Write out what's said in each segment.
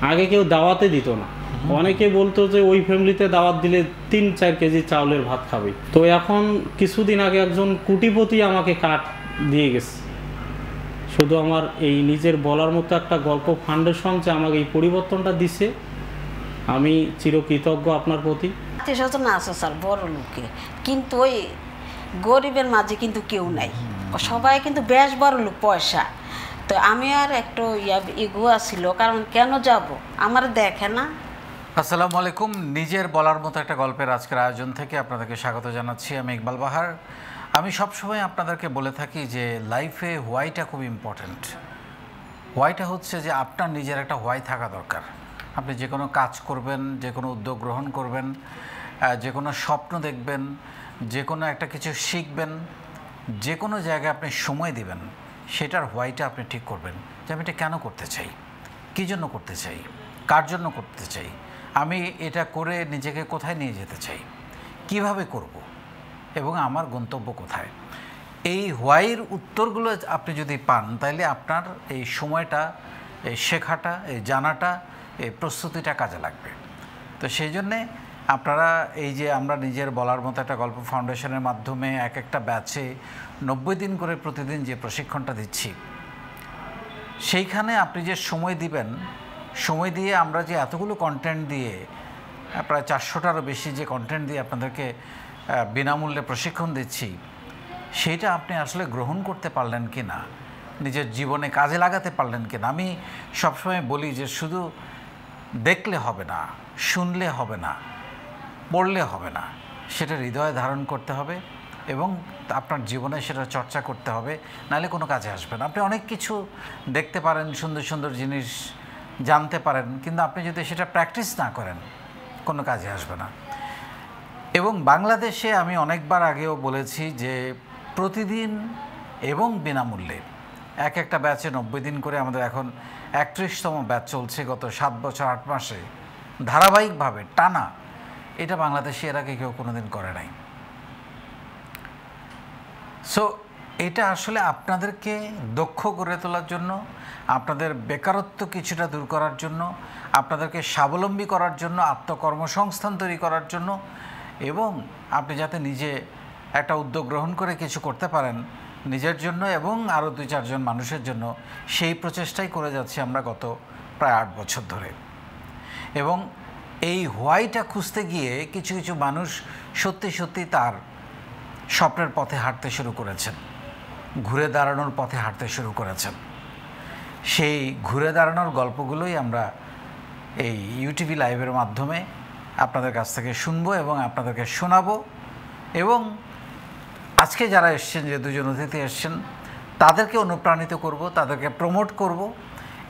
আগে কেউ দাওয়াতে দিত না, অনেকে বলতো যে ওই ফ্যামিলিতে দাওয়াত দিলে 3-4 কেজি চাউলের ভাত খাবে। তো এখন কিছুদিন আগে একজন কোটিপতি আমাকে কার্ড দিয়ে গেছে। শুধু আমার এই নিজের বলার মতো একটা গল্প ফাউন্ডেশন যে আমাকে এই পরিবর্তনটা দিছে, আমি চিরকৃতজ্ঞ আপনার প্রতি। আত্মীয় স্বজন আছে স্যার বড় লোকে, কিন্তু ওই গরিবের মাঝে কিন্তু কেউ নাই, সবাই কিন্তু বেশ বড় লোক পয়সা। তো আমি আর একটু ইগো আসছিল, কারণ কেন যাব, আমার দেখে না। আসসালামু আলাইকুম। নিজের বলার মতো একটা গল্পের আজকের আয়োজন থেকে আপনাদেরকে স্বাগত জানাচ্ছি। আমি ইকবাল বাহার। আমি সবসময় আপনাদেরকে বলে থাকি যে লাইফে হোয়াইটা খুব ইম্পর্ট্যান্ট। হোয়াইটা হচ্ছে যে আপনার নিজের একটা হোয়াই থাকা দরকার। আপনি যে কোনো কাজ করবেন, যে কোনো উদ্যোগ গ্রহণ করবেন, যে কোনো স্বপ্ন দেখবেন, যে কোনো একটা কিছু শিখবেন, যে কোনো জায়গায় আপনি সময় দিবেন, সেটার হোয়াইটা আপনি ঠিক করবেন যে আমি এটা কেন করতে চাই, কী জন্য করতে চাই, কার জন্য করতে চাই, আমি এটা করে নিজেকে কোথায় নিয়ে যেতে চাই, কিভাবে করব, এবং আমার গন্তব্য কোথায়। এই হোয়াইয়ের উত্তরগুলো আপনি যদি পান, তাহলে আপনার এই সময়টা, এই শেখাটা, এই জানাটা, এই প্রস্তুতিটা কাজে লাগবে। তো সেই জন্যে আপনারা এই যে আমরা নিজের বলার মতো একটা গল্প ফাউন্ডেশনের মাধ্যমে এক একটা ব্যাচে 90 দিন করে প্রতিদিন যে প্রশিক্ষণটা দিচ্ছি, সেইখানে আপনি যে সময় দিবেন, সময় দিয়ে আমরা যে এতগুলো কন্টেন্ট দিয়ে, প্রায় 400টারও বেশি যে কন্টেন্ট দিয়ে আপনাদেরকে বিনামূল্যে প্রশিক্ষণ দিচ্ছি, সেইটা আপনি আসলে গ্রহণ করতে পারলেন কি না, নিজের জীবনে কাজে লাগাতে পারলেন কি না। আমি সবসময় বলি যে শুধু দেখলে হবে না, শুনলে হবে না, পড়লে হবে না, সেটা হৃদয়ে ধারণ করতে হবে এবং আপনার জীবনে সেটা চর্চা করতে হবে, নাহলে কোনো কাজে আসবে না। আপনি অনেক কিছু দেখতে পারেন, সুন্দর সুন্দর জিনিস জানতে পারেন, কিন্তু আপনি যদি সেটা প্র্যাকটিস না করেন, কোনো কাজে আসবে না। এবং বাংলাদেশে আমি অনেকবার আগেও বলেছি যে প্রতিদিন এবং বিনামূল্যে এক একটা ব্যাচে 90 দিন করে, আমাদের এখন 31তম ব্যাচ চলছে, গত 7 বছর 8 মাসে ধারাবাহিকভাবে টানা। এটা বাংলাদেশে এর আগে কেউ কোনোদিন করে নাই। সো এটা আসলে আপনাদেরকে দক্ষ করে তোলার জন্য, আপনাদের বেকারত্ব কিছুটা দূর করার জন্য, আপনাদেরকে স্বাবলম্বী করার জন্য, আত্মকর্মসংস্থান তৈরি করার জন্য, এবং আপনি যাতে নিজে একটা উদ্যোগ গ্রহণ করে কিছু করতে পারেন নিজের জন্য এবং আরও 2-4 জন মানুষের জন্য, সেই প্রচেষ্টাই করে যাচ্ছি আমরা গত প্রায় 8 বছর ধরে। এবং এই হোয়াইটা খুঁজতে গিয়ে কিছু কিছু মানুষ সত্যি সত্যি তার স্বপ্নের পথে হাঁটতে শুরু করেছেন, ঘুরে দাঁড়ানোর পথে হাঁটতে শুরু করেছেন। সেই ঘুরে দাঁড়ানোর গল্পগুলোই আমরা এই ইউটিভি লাইভের মাধ্যমে আপনাদের কাছ থেকে শুনবো এবং আপনাদেরকে শোনাবো। এবং আজকে যারা এসছেন, যে 2 জন অতিথি এসছেন, তাদেরকে অনুপ্রাণিত করব, তাদেরকে প্রমোট করব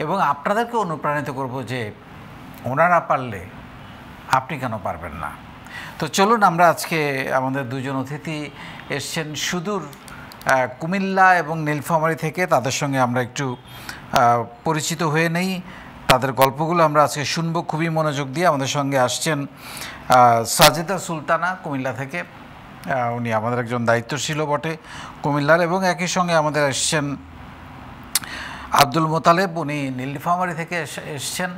এবং আপনাদেরকে অনুপ্রাণিত করব যে ওনারা পারলে আপনি কেন পারবেন না। তো চলুন আমরা আজকে আমাদের 2 জন অতিথি এসছেন সুদূর কুমিল্লা এবং নীলফামারী থেকে, তাদের সঙ্গে আমরা একটু পরিচিত হয়ে নেই, তাদের গল্পগুলো আমরা আজকে শুনবো খুবই মনোযোগ দিয়ে। আমাদের সঙ্গে আসছেন সাজেদা সুলতানা কুমিল্লা থেকে, উনি আমাদের একজন দায়িত্বশীলও বটে কুমিল্লার, এবং একই সঙ্গে আমাদের এসছেন আব্দুল মোতালেব, উনি নীলফামারী থেকে এসছেন।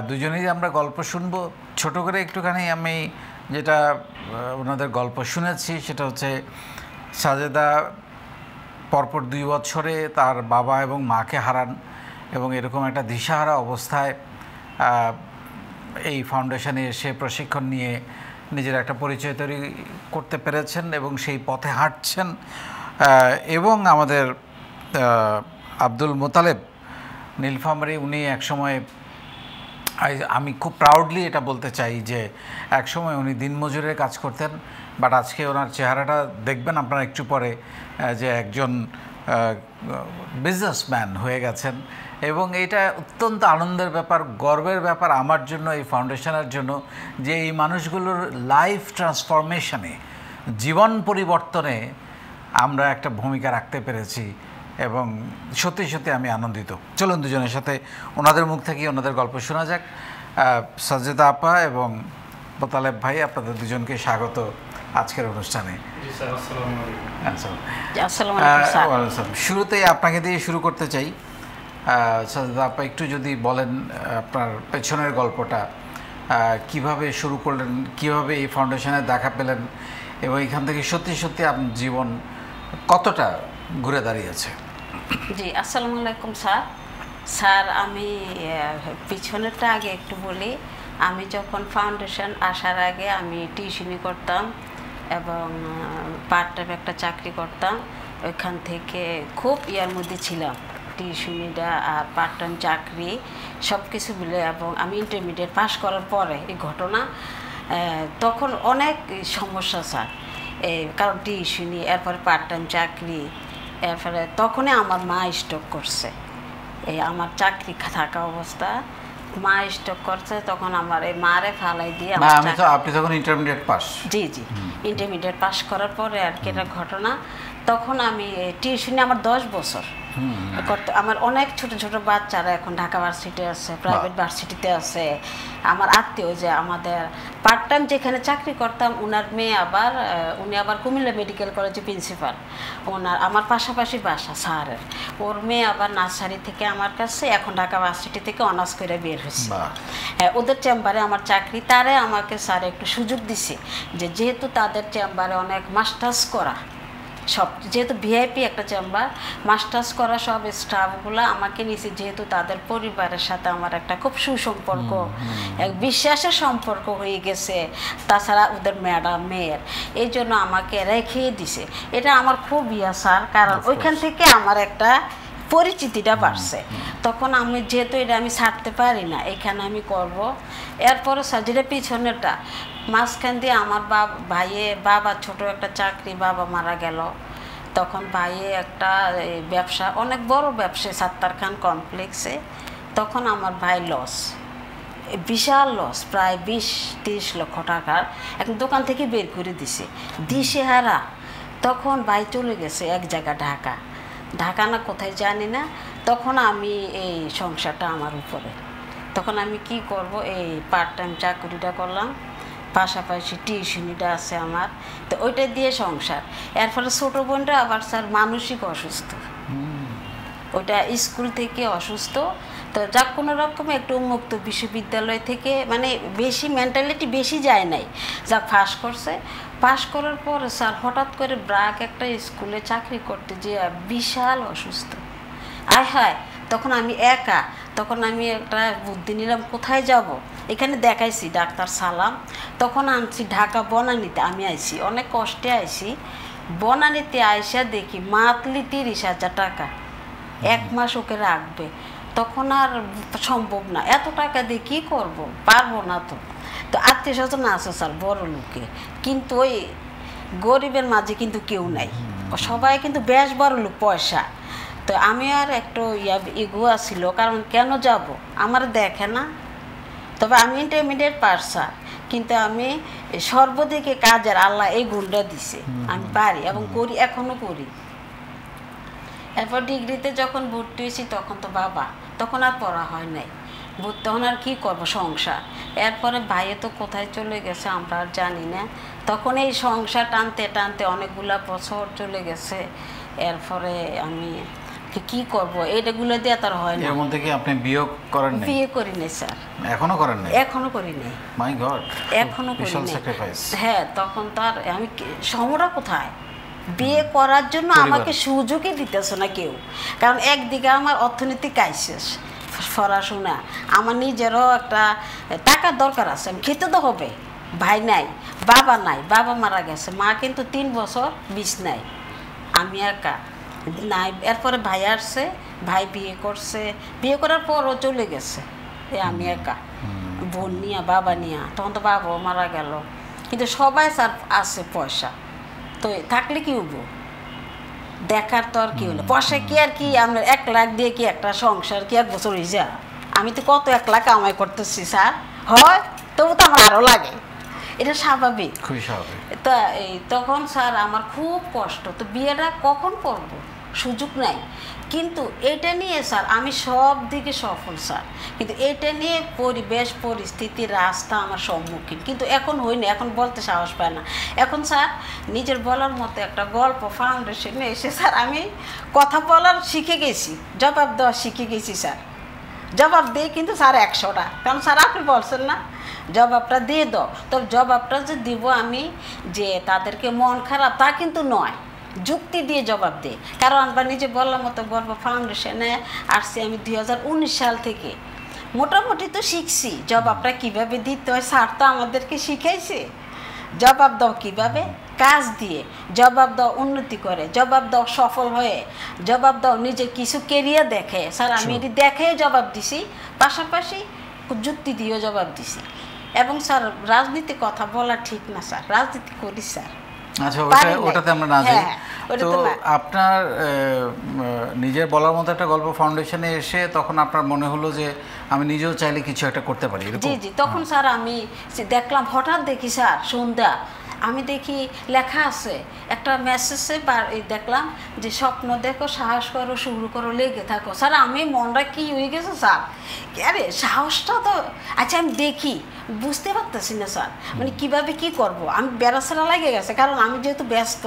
দুজনেরই আমরা গল্প শুনবো। ছোট করে একটুখানি আমি যেটা ওনাদের গল্প শুনেছি সেটা হচ্ছে, সাজেদা পরপর 2 বছরে তার বাবা এবং মাকে হারান এবং এরকম একটা দিশাহারা অবস্থায় এই ফাউন্ডেশনে এসে প্রশিক্ষণ নিয়ে নিজের একটা পরিচয় তৈরি করতে পেরেছেন এবং সেই পথে হাঁটছেন। এবং আমাদের আব্দুল মোতালেব নীলফামারী, উনি একসময়, আমি খুব প্রাউডলি এটা বলতে চাই যে একসময় উনি দিনমজুরের কাজ করতেন, বাট আজকে ওনার চেহারাটা দেখবেন আপনারা একটু পরে, যে একজন বিজনেসম্যান হয়ে গেছেন। এবং এটা অত্যন্ত আনন্দের ব্যাপার, গর্বের ব্যাপার আমার জন্য, এই ফাউন্ডেশনের জন্য, যে এই মানুষগুলোর লাইফ ট্রান্সফরমেশনে, জীবন পরিবর্তনে আমরা একটা ভূমিকা রাখতে পেরেছি এবং সত্যি সত্যি আমি আনন্দিত। চলুন দুজনের সাথে ওনাদের মুখ থেকে ওনাদের গল্প শোনা যাক। সাজেদা আপা এবং মোতালেব ভাই, আপনাদের দুজনকে স্বাগত আজকের অনুষ্ঠানে। শুরুতেই আপনাকে দিয়ে শুরু করতে চাই। সাজেদা আপা একটু যদি বলেন আপনার পেছনের গল্পটা, কিভাবে শুরু করলেন, কিভাবে এই ফাউন্ডেশনে দেখা পেলেন, এবং এখান থেকে সত্যি সত্যি আপনার জীবন কতটা ঘুরে দাঁড়িয়েছে। জি, আসসালামু আলাইকুম স্যার। স্যার, আমি পিছনেরটা আগে একটু বলি। আমি যখন ফাউন্ডেশন আসার আগে আমি টিউশনি করতাম এবং পার্ট টাইম একটা চাকরি করতাম। ওইখান থেকে খুব ইয়ার মধ্যে ছিলাম, টিউশনিটা আর পার্ট টাইম চাকরি সব কিছু মিলে। এবং আমি ইন্টারমিডিয়েট পাস করার পরে এই ঘটনা, তখন অনেক সমস্যা স্যার, কারণ টিউশনি, এরপরে পার্ট টাইম চাকরি, এরপরে তখনই আমার মা স্ট্রোক করছে। এই আমার চাকরি থাকা অবস্থা মা স্ট্রোক করছে, তখন আমার এই মারে ফালাই দিয়ে আপনি তখন ইন্টারমিডিয়েট পাস? জি জি, ইন্টারমিডিয়েট পাস করার পরে আর কি এটা ঘটনা। তখন আমি টিউশনি আমার 10 বছর করতে, আমার অনেক ছোট ছোট বাচ্চারা এখন ঢাকা ভার্সিটি আছে, প্রাইভেট ভার্সিটিতে আছে। আমার আত্মীয় যে আমাদের পার্ট টাইম যেখানে চাকরি করতাম, ওনার মেয়ে আবার উনি আবার কুমিল্লা মেডিকেল কলেজে প্রিন্সিপাল, ওনার আমার পাশাপাশি বাসা স্যারের। ওর মেয়ে আবার নার্সারি থেকে আমার কাছে, এখন ঢাকা ভার্সিটি থেকে অনার্স করে বের হয়েছে। ওদের চেম্বারে আমার চাকরি, তারে আমাকে স্যার একটু সুযোগ দিছে যে যেহেতু তাদের চেম্বারে অনেক মাস্টার্স করা, সব যেহেতু ভিআইপি একটা চেম্বার, মাস্টার্স করা সব স্টাফগুলো আমাকে নিয়েছে, যেহেতু তাদের পরিবারের সাথে আমার একটা খুব সুসম্পর্ক, এক বিশ্বাসের সম্পর্ক হয়ে গেছে। তাছাড়া ওদের ম্যাডাম মেয়ের, এই জন্য আমাকে রেখেই দিছে। এটা আমার খুব ইয়া স্যার, কারণ ওইখান থেকে আমার একটা পরিচিতিটা বাড়ছে। তখন আমি যেহেতু এটা আমি ছাড়তে পারি না, এখানে আমি করব। এরপরে স্যার যেটা পিছনেরটা, মাঝখান দিয়ে আমার বাবা ছোট একটা চাকরি, বাবা মারা গেল। তখন ভাইয়ে একটা ব্যবসা, অনেক বড় ব্যবসা, সাত্তার খান কমপ্লেক্সে। তখন আমার ভাই লস, বিশাল লস, প্রায় 20-30 লক্ষ টাকার এক দোকান থেকে বের করে দিছে, দিশেহারা। তখন ভাই চলে গেছে এক জায়গা, ঢাকা না কোথায় জানি না। তখন আমি এই সংসারটা আমার উপরে, তখন আমি কি করব, এই পার্ট টাইম চাকরিটা করলাম, পাশাপাশি টিউশনিটা আছে আমার, তো ওইটা দিয়ে সংসার। এর ফলে ছোটো বোনটা আবার স্যার মানসিক অসুস্থ, ওইটা স্কুল থেকে অসুস্থ। তো যাক কোনো রকমে একটু উন্মুক্ত বিশ্ববিদ্যালয় থেকে, মানে বেশি মেন্টালিটি বেশি যায় নাই, যাক পাস করছে। পাস করার পর স্যার হঠাৎ করে ব্রাক একটা স্কুলে চাকরি করতে যেয়ে বিশাল অসুস্থ। হায়, তখন আমি একা, তখন আমি একটা বুদ্ধি নিলাম, কোথায় যাব, এখানে দেখাইছি ডাক্তার সালাম, তখন আনছি ঢাকা বনানীতে। আমি আইছি অনেক কষ্টে, আইছি বনানীতে, আইসা দেখি মান্থলি 30,000 টাকা, 1 মাস ওকে রাখবে। তখন আর সম্ভব না, এত টাকা দিয়ে কী করবো, পারবো না। তো আত্মীয় স্বজন আছে স্যার বড় লোকে, কিন্তু ওই গরিবের মাঝে কিন্তু কেউ নাই, সবাই কিন্তু বেশ বড় লোক, পয়সা। তো আমি আর একটু ইগো আসছিল, কারণ কেন যাব, আমার দেখে না। তবে আমি ইন্টারমিডিয়েট পাস স্যার, কিন্তু আমি সর্বদিকে কাজের আল্লাহ এই গুণটা দিছে, আমি পারি এবং করি, এখনও করি। এরপর ডিগ্রিতে যখন ভর্তি হয়েছি, তখন তো তখন আর পড়া হয় নাই, তখন আর কী করবো, সংসার। এরপরে ভাইয়ে তো কোথায় চলে গেছে আমরা আর জানি না। তখন এই সংসার টানতে টানতে অনেকগুলা বছর চলে গেছে। এরপরে আমি কি করব, এইটাগুলো দিয়ে তার হয় না। এর মধ্যে কি আপনি বিয়ে করেন নাই? বিয়ে করি নাই স্যার, এখনো করেন নাই? এখনো করি নাই। মাই গড, এখনো করি নাই। হ্যাঁ, তখন তার আমি সময়টা কোথায়, বিয়ে করার জন্য আমাকে সুযোগই দিতেছে না কেউ। কারণ একদিকে আমার অর্থনৈতিক ক্রাইসিস, পড়াশোনা, আমার নিজেরও একটা টাকার দরকার আছে, আমি খেতে তো হবে। ভাই নাই, বাবা নাই, বাবা মারা গেছে, মা কিন্তু 3 বছর বিছনায়, আমি একা নাই। এরপরে ভাই আসছে, ভাই বিয়ে করছে, বিয়ে করার পরও চলে গেছে, আমি একা, বোন নিয়া, বাবা নিয়া। তখন তো বাবাও মারা গেল, কিন্তু সবাই স্যার আছে পয়সা, তো থাকলে কি হবো, দেখার তো আর কি হলো, পয়সা কি আর কি, আমরা 1 লাখ দিয়ে কি একটা সংসার কি 1 বছর হয়ে যায়? আমি তো কত 1 লাখ কামাই করতেছি স্যার, হয় তবু তো আমার আরও লাগে, এটা স্বাভাবিক, খুবই স্বাভাবিক। তা তখন স্যার আমার খুব কষ্ট, তো বিয়েটা কখন করব, সুযোগ নাই। কিন্তু এটা নিয়ে স্যার আমি সব দিকে সফল স্যার, কিন্তু এটা নিয়ে পরিবেশ পরিস্থিতি রাস্তা আমার সম্মুখীন, কিন্তু এখন হই না, এখন বলতে সাহস পায় না। এখন স্যার নিজের বলার মতো একটা গল্প ফাউন্ডেশনে এসে স্যার আমি কথা বলার শিখে গেছি, জবাব দেওয়া শিখে গেছি স্যার। জবাব দিই কিন্তু স্যার 100টা, কারণ স্যার আপনি বলছেন না জবাবটা দিয়ে দাও, তবে জবাবটা যে দিব আমি যে তাদেরকে মন খারাপ তা কিন্তু নয়, যুক্তি দিয়ে জবাব দিই। কারণ আমরা নিজে বললাম মতো গল্প ফাউন্ডেশনে আসছি আমি 2019 সাল থেকে, মোটামুটি তো শিখছি জবাবটা কিভাবে দিতে হয়, স্যার তো আমাদেরকে শিখাইছে। জবাব দাও কিভাবে, কাজ দিয়ে জবাব দাও, উন্নতি করে জবাব দাও, সফল হয়ে জবাব দাও, নিজের কিছু কেরিয়ার দেখে। স্যার আমি এটি দেখে জবাব দিছি, পাশাপাশি যুক্তি দিয়েও জবাব দিছি। এবং স্যার রাজনীতি কথা বলা ঠিক না স্যার, রাজনীতি করি স্যার। আচ্ছা, ওটাতে আমরা না যাই। তো আপনার নিজের বলার মতো একটা গল্প ফাউন্ডেশনে এসে তখন আপনার মনে হলো যে আমি নিজেও চাইলে কিছু একটা করতে পারি। জি জি, তখন স্যার আমি দেখলাম, হঠাৎ দেখি স্যার সন্ধ্যা আমি দেখি লেখা আছে একটা মেসেজে, দেখলাম যে স্বপ্ন দেখো, সাহস করো, শুরু করো, লেগে থাকো। স্যার আমি মনটা কি হয়ে গেছে স্যার, আরে সাহসটা তো আচ্ছা আমি দেখি, বুঝতে পারতেছি না স্যার মানে কীভাবে কি করব। আমি বেড়াছেড়া লেগে গেছে, কারণ আমি যেহেতু ব্যস্ত,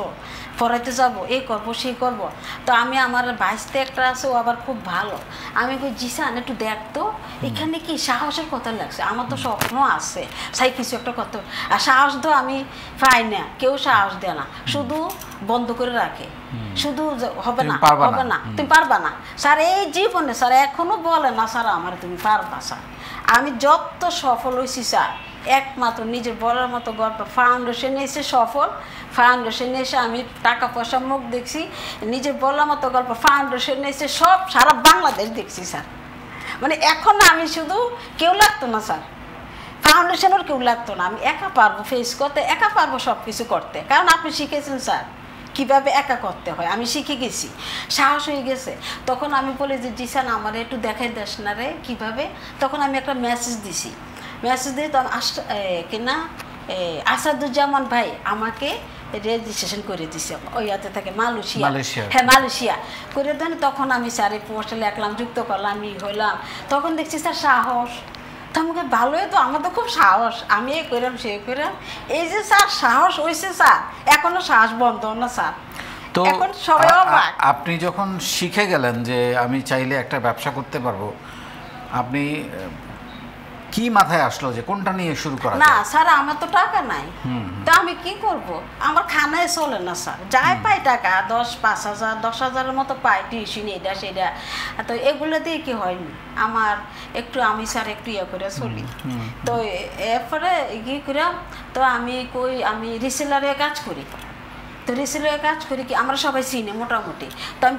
পড়াইতে যাব, এই করব সেই করব। তো আমি আমার ভাইস্তে একটা আছে, ও আবার খুব ভালো, আমি কই জিসান একটু দেখতো এখানে কি সাহসের কথা লাগছে, আমার তো স্বপ্ন আছে সাই কিছু একটা করতে, আর সাহস তো আমি পাই না, কেউ সাহস দেয় না, শুধু বন্ধ করে রাখে, শুধু হবে না হবে না তুমি পারবা না। স্যার এই জীবনে স্যার এখনো বলে না স্যার আমার তুমি পারবা। স্যার আমি যত সফল হয়েছি স্যার একমাত্র নিজের বলার মতো গল্প ফাউন্ডেশনে এসে সফল, ফাউন্ডেশনে এসে আমি টাকা পয়সা মুখ দেখছি, নিজের বলার মতো গল্প ফাউন্ডেশনে এসে সব সারা বাংলাদেশ দেখছি স্যার। মানে এখন আমি শুধু কেউ লাগতো না স্যার, ফাউন্ডেশনের কেউ লাগতো না, আমি একা পারবো ফেস করতে, একা পারবো সব কিছু করতে, কারণ আপনি শিখেছেন স্যার কীভাবে একা করতে হয়, আমি শিখে গেছি, সাহস হয়ে গেছে। তখন আমি বলি যে জিসান আমার একটু দেখাই দেস না রে কীভাবে। তখন আমি একটা মেসেজ দিছি, মেসেজ দিয়ে তখন কিনা আসাদুজ্জামান ভাই আমাকে রেজিস্ট্রেশন করে দিছে, ওই হাতে থাকে মালয়েশিয়া, হ্যাঁ মালয়েশিয়া করে দেন। তখন আমি স্যার এই পোস্টে লেখলাম, যুক্ত করলাম, হইলাম। তখন দেখছি স্যার সাহস, তো আমাকে ভালোই তো, আমার তো খুব সাহস, আমি এ করলাম সে করলাম, এই যে স্যার সাহস হয়েছে স্যার, এখনো সাহস বন্ধ না স্যার। তো এখন সবাই অবাক। আপনি যখন শিখে গেলেন যে আমি চাইলে একটা ব্যবসা করতে পারবো, আপনি কি মাথায় আসলো যে কোনটা নিয়ে শুরু করা? না স্যার আমার তো টাকা নাই, তো আমি কি করব, আমার খানায় চলে না স্যার, যাই পাই টাকা 5,000 10,000-এর মতো পাই, টিউশন এটা সেটা, তো এগুলো দিয়ে কি হয়নি আমার, একটু আমি স্যার একটু ইয়ে করে চলি। তো এরপরে কি করে, তো আমি আমি রিসেলারে কাজ করি, তো রিসেলারে কাজ করি কি আমরা সবাই চিনি মোটামুটি। তো আমি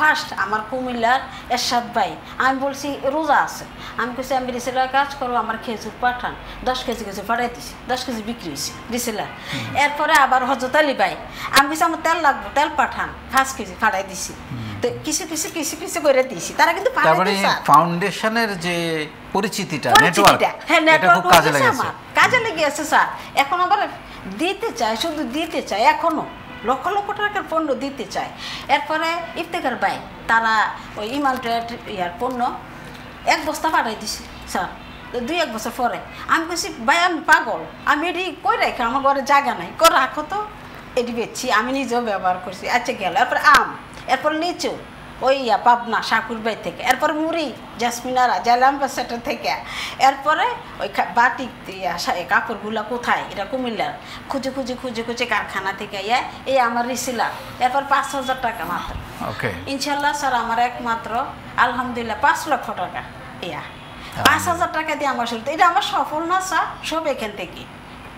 ফার্স্ট আমার কুমিল্লার এরশাদ ভাই, আমি বলছি রোজা আছে, আমি বলছি আমি রিসেলার কাজ করবো, আমার খেজুর পাঠান, 10 কেজি পাঠাই দিছি, 10 কেজি বিক্রি হয়েছে রিসেলার। এরপরে আবার হজরত আলী ভাই, আমি বলছি আমার তেল লাগবে, তেল পাঠান, 5 কেজি পাঠাই দিছি। তো কিছু কিছু করে দিয়েছি, তারা কিন্তু ফাউন্ডেশনের যে পরিচিতিটা, নেটওয়ার্ক, হ্যাঁ নেটওয়ার্ক কাজে লেগে আছে স্যার। এখন আবার দিতে চায়, শুধু দিতে চায়, এখনো লক্ষ লক্ষ টাকার পণ্য দিতে চায়। এরপরে ইফতেখার ভাই তারা ওই ইমাল ট্রেড ইয়ার পণ্য 1 বস্তা পাঠাই দিছে স্যার, 2-1 বছর পরে আমি বলছি ভাই আমি পাগল, আমি এটি কই রাখি, আমার ঘরে জায়গা নাই, কই রাখো তো, এটি বেচছি, আমি নিজেও ব্যবহার করছি। আচ্ছা গেল, এরপরে আম, এরপর লিচু ওই পাবনা শাকুর বাই থেকে, এরপর মুড়ি জাসমিনারা জালাম্বা সেটা থেকে, এরপরে ওই বাটিক কাপড়গুলা কোথায়, এটা কুমিল্লার, খুঁজে কারখানা থেকে এই আমার রিসিলার। এরপর 5,000 টাকা মাত্র, ইনশাল্লাহ স্যার আমার একমাত্র আলহামদুলিল্লাহ 5 লক্ষ টাকা, 5,000 টাকা দিয়ে আমার শুরু। এটা আমার সফল না স্যার, সব এখান থেকে,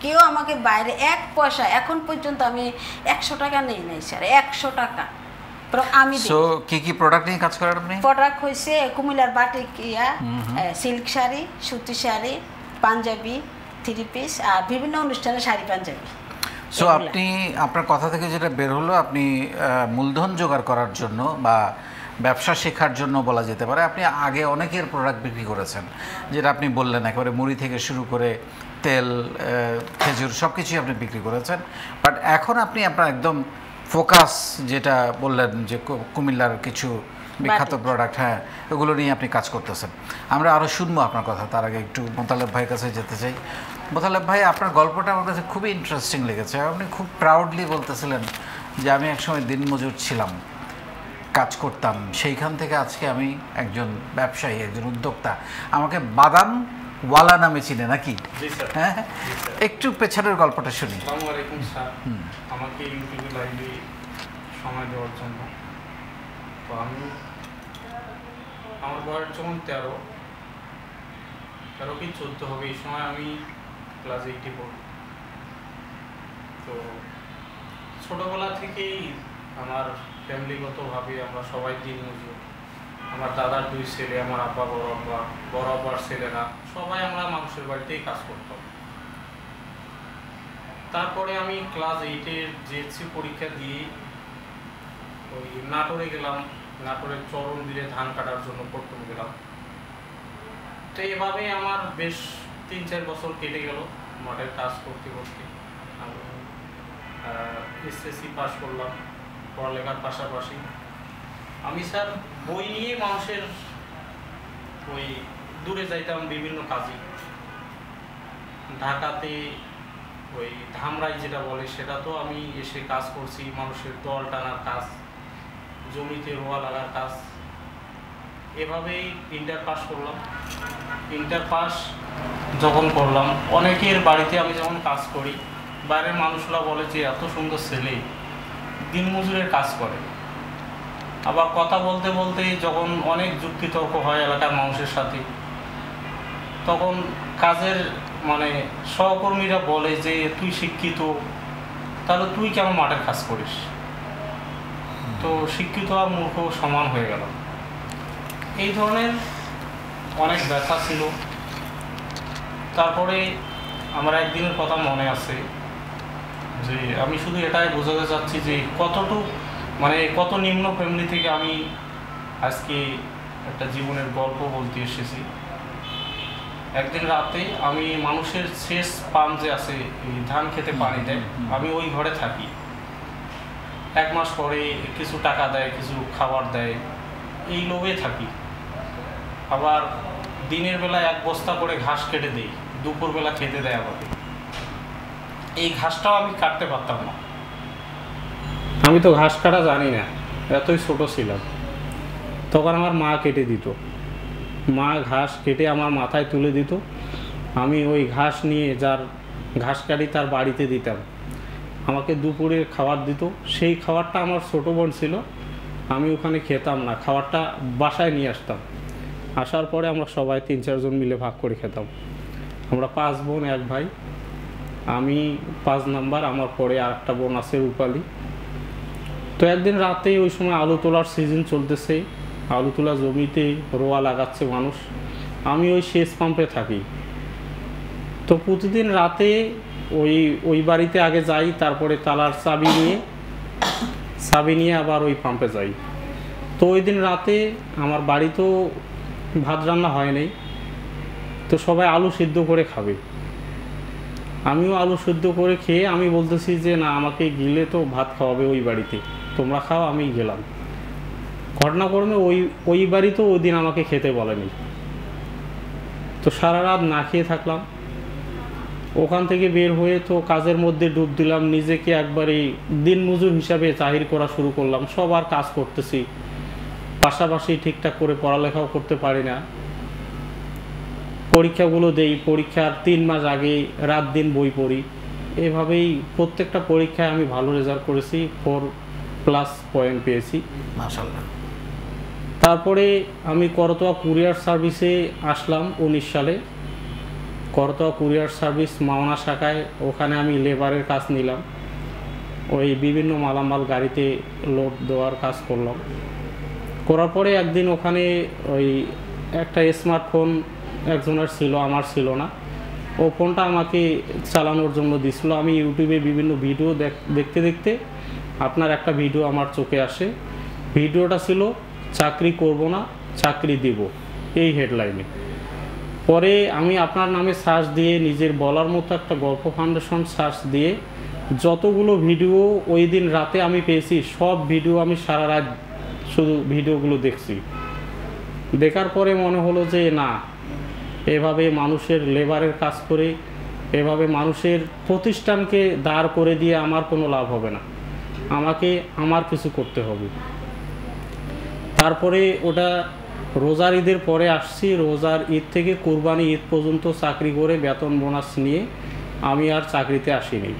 কেউ আমাকে বাইরে 1 পয়সা এখন পর্যন্ত আমি 100 টাকা নেই নাই স্যার, 100 টাকা। আমি কি প্রোডাক্ট নিয়ে কাজ করেন আপনি? প্রোডাক্ট হয়েছে কুমিল্লার বাটিক সিল্ক শাড়ি, সুতি শাড়ি, পাঞ্জাবি, 3 পিস, আর বিভিন্ন অনুষ্ঠানে শাড়ি পাঞ্জাবি। সো আপনি আপনার কথা থেকে যেটা বের হলো, আপনি মূলধন জোগাড় করার জন্য বা ব্যবসা শেখার জন্য বলা যেতে পারে, আপনি আগে অনেকের প্রোডাক্ট বিক্রি করেছেন, যেটা আপনি বললেন একেবারে মুড়ি থেকে শুরু করে তেল, খেজুর সব কিছুই আপনি বিক্রি করেছেন। বাট এখন আপনি আপনার একদম ফোকাস যেটা বললেন যে কুমিল্লার কিছু বিখ্যাত বাটিক। প্রোডাক্ট, হ্যাঁ, এগুলো নিয়ে আপনি কাজ করতেছেন। আমরা আরও শুনবো আপনার কথা, তার আগে একটু মোতালেব ভাইয়ের কাছে যেতে চাই। মোতালেব ভাই, আপনার গল্পটা আমার কাছে খুবই ইন্টারেস্টিং লেগেছে। আপনি খুব প্রাউডলি বলতেছিলেন যে আমি একসময় দিনমজুর ছিলাম, কাজ করতাম, সেইখান থেকে আজকে আমি একজন ব্যবসায়ী, একজন উদ্যোক্তা। আমাকে বাদাম ওয়ালা নামে চিনে নাকি? হ্যাঁ, একটু পেছনের গল্পটা শুনি। আসসালামু আলাইকুম স্যার, আমাকে ইউটিউবে লাইভে সময় দেওয়ার জন্য। তো আমার বয়স যখন 13 কি 14 হবে, এই সময় আমি ক্লাস 8-এ পড়ি। তো ছোটোবেলা থেকেই আমার ফ্যামিলিগতভাবে আমরা সবাই দিনমজুর। আমার দাদার 2 ছেলে, আমার আব্বা, বড় আব্বার ছেলেরা, সবাই আমরা মানুষের বাড়িতেই কাজ করতাম। তারপরে আমি ক্লাস 8-এর জিএসসি পরীক্ষা দিয়ে ওই নাটোরে গেলাম। নাটোরের চরণ দিলে ধান কাটার জন্য পড়তে গেলাম। তো এভাবে আমার বেশ 3-4 বছর কেটে গেল মাঠের কাজ করতে করতে। আমি এসএসসি পাস করলাম পড়ালেখার পাশাপাশি। আমি স্যার বই নিয়ে মানুষের ওই দূরে যাইতাম বিভিন্ন কাজে। ঢাকাতে ওই ধামরাই যেটা বলে, সেটা তো আমি এসে কাজ করছি, মানুষের দল টানার কাজ, জমিতে রোয়া লাগার কাজ। এভাবেই ইন্টার পাস করলাম। ইন্টার পাস যখন করলাম, অনেকের বাড়িতে আমি যখন কাজ করি, বাইরের মানুষরা বলে যে এত সুন্দর ছেলে দিনমজুরের কাজ করে। আবার কথা বলতে বলতে যখন অনেক যুক্তিতর্ক হয় এলাকার মানুষের সাথে, তখন কাজের মানে সহকর্মীরা বলে যে তুই শিক্ষিত, তাহলে তুই কেন মাঠের কাজ করিস? তো শিক্ষিত আর মূর্খ সমান হয়ে গেল। এই ধরনের অনেক ব্যথা ছিল। তারপরে আমার একদিনের কথা মনে আছে যে আমি শুধু এটাই বোঝাতে চাচ্ছি যে কত নিম্ন ফ্যামিলি থেকে আমি আজকে একটা জীবনের গল্প বলতে এসেছি। একদিন রাতে আমি মানুষের শেষ পাম্প যে আছে, এই ধান খেতে পানি দেয়, আমি ওই ঘরে থাকি। 1 মাস পরে কিছু টাকা দেয়, কিছু খাবার দেয়, এই লোভে থাকি। আবার দিনের বেলা 1 বস্তা করে ঘাস কেটে দেই, দুপুরবেলা খেতে দেয় আমাকে। এই ঘাসটাও আমি কাটতে পারতাম না, আমি তো ঘাস কাটা জানি না, এতই ছোট ছিলাম। তখন আমার মা কেটে দিত, মা ঘাস কেটে আমার মাথায় তুলে দিত। আমি ওই ঘাস নিয়ে যার ঘাস কাটি তার বাড়িতে দিতাম, আমাকে দুপুরে খাবার দিত। সেই খাবারটা আমার ছোটো বোন ছিল, আমি ওখানে খেতাম না, খাবারটা বাসায় নিয়ে আসতাম। আসার পরে আমরা সবাই 3-4 জন মিলে ভাগ করে খেতাম। আমরা 5 বোন 1 ভাই, আমি 5 নাম্বার, আমার পরে আরেকটা বোন আছে রূপালী। তো একদিন রাতে ওই সময় আলু তোলার সিজন চলতেছে, আলু তোলা জমিতে রোয়া লাগাচ্ছে মানুষ, আমি ওই সেচ পাম্পে থাকি। তো প্রতিদিন রাতে ওই বাড়িতে আগে যাই, তারপরে তালার চাবি নিয়ে আবার ওই পাম্পে যাই। তো ওই দিন রাতে আমার বাড়িতেও ভাত রান্না হয় নাই, তো সবাই আলু সিদ্ধ করে খাবে। আমিও আলু সিদ্ধ করে খেয়ে আমি বলতেছি যে না, আমাকে গেলে তো ভাত খাওয়াবে ওই বাড়িতে, তোমরা খাও। আমি গেলাম, ঘটনাক্রমে ওই বাড়িতেও ওই দিন আমাকে খেতে বলেনি। তো সারা রাত না খেয়ে থাকলাম। ওখান থেকে বের হয়ে তো কাজের মধ্যে ডুব দিলাম, নিজেকে একবারেই দিনমজুর হিসাবে জাহির করা শুরু করলাম। সবার কাজ করতেছি, পাশাপাশি ঠিকঠাক করে পড়ালেখাও করতে পারি না। পরীক্ষাগুলো দেই, পরীক্ষার 3 মাস আগে রাত দিন বই পড়ি। এভাবেই প্রত্যেকটা পরীক্ষায় আমি ভালো রেজাল্ট করেছি, 4+ পয়েন্ট পেয়েছি মাশাআল্লাহ। তারপরে আমি করতোয়া কুরিয়ার সার্ভিসে আসলাম 19 সালে। করতোয়া কুরিয়ার সার্ভিস মাওনা শাখায়, ওখানে আমি লেবারের কাজ নিলাম। ওই বিভিন্ন মালামাল গাড়িতে লোড দেওয়ার কাজ করলাম। করার পরে একদিন ওখানে ওই একটা স্মার্টফোন একজনের ছিল, আমার ছিল না। ও ফোনটা আমাকে চালানোর জন্য দিছিল। আমি ইউটিউবে বিভিন্ন ভিডিও দেখতে দেখতে আপনার একটা ভিডিও আমার চোখে আসে। ভিডিওটা ছিল চাকরি করব না, চাকরি দিব, এই হেডলাইনে। পরে আমি আপনার নামে সার্চ দিয়ে, নিজের বলার মতো একটা গল্প ফাউন্ডেশন সার্চ দিয়ে যতগুলো ভিডিও ওই দিন রাতে আমি পেয়েছি, সব ভিডিও আমি সারা রাত শুধু ভিডিওগুলো দেখছি। দেখার পরে মনে হলো যে না, এভাবে মানুষের লেবারের কাজ করে, এভাবে মানুষের প্রতিষ্ঠানকে দাঁড় করে দিয়ে আমার কোনো লাভ হবে না, আমাকে আমার কিছু করতে হবে। তারপরে ওটা রোজার ঈদের পরে আসছি, রোজার ঈদ থেকে কুরবানি ঈদ পর্যন্ত চাকরি করে বেতন বোনাস নিয়ে আমি আর চাকরিতে আসিনি।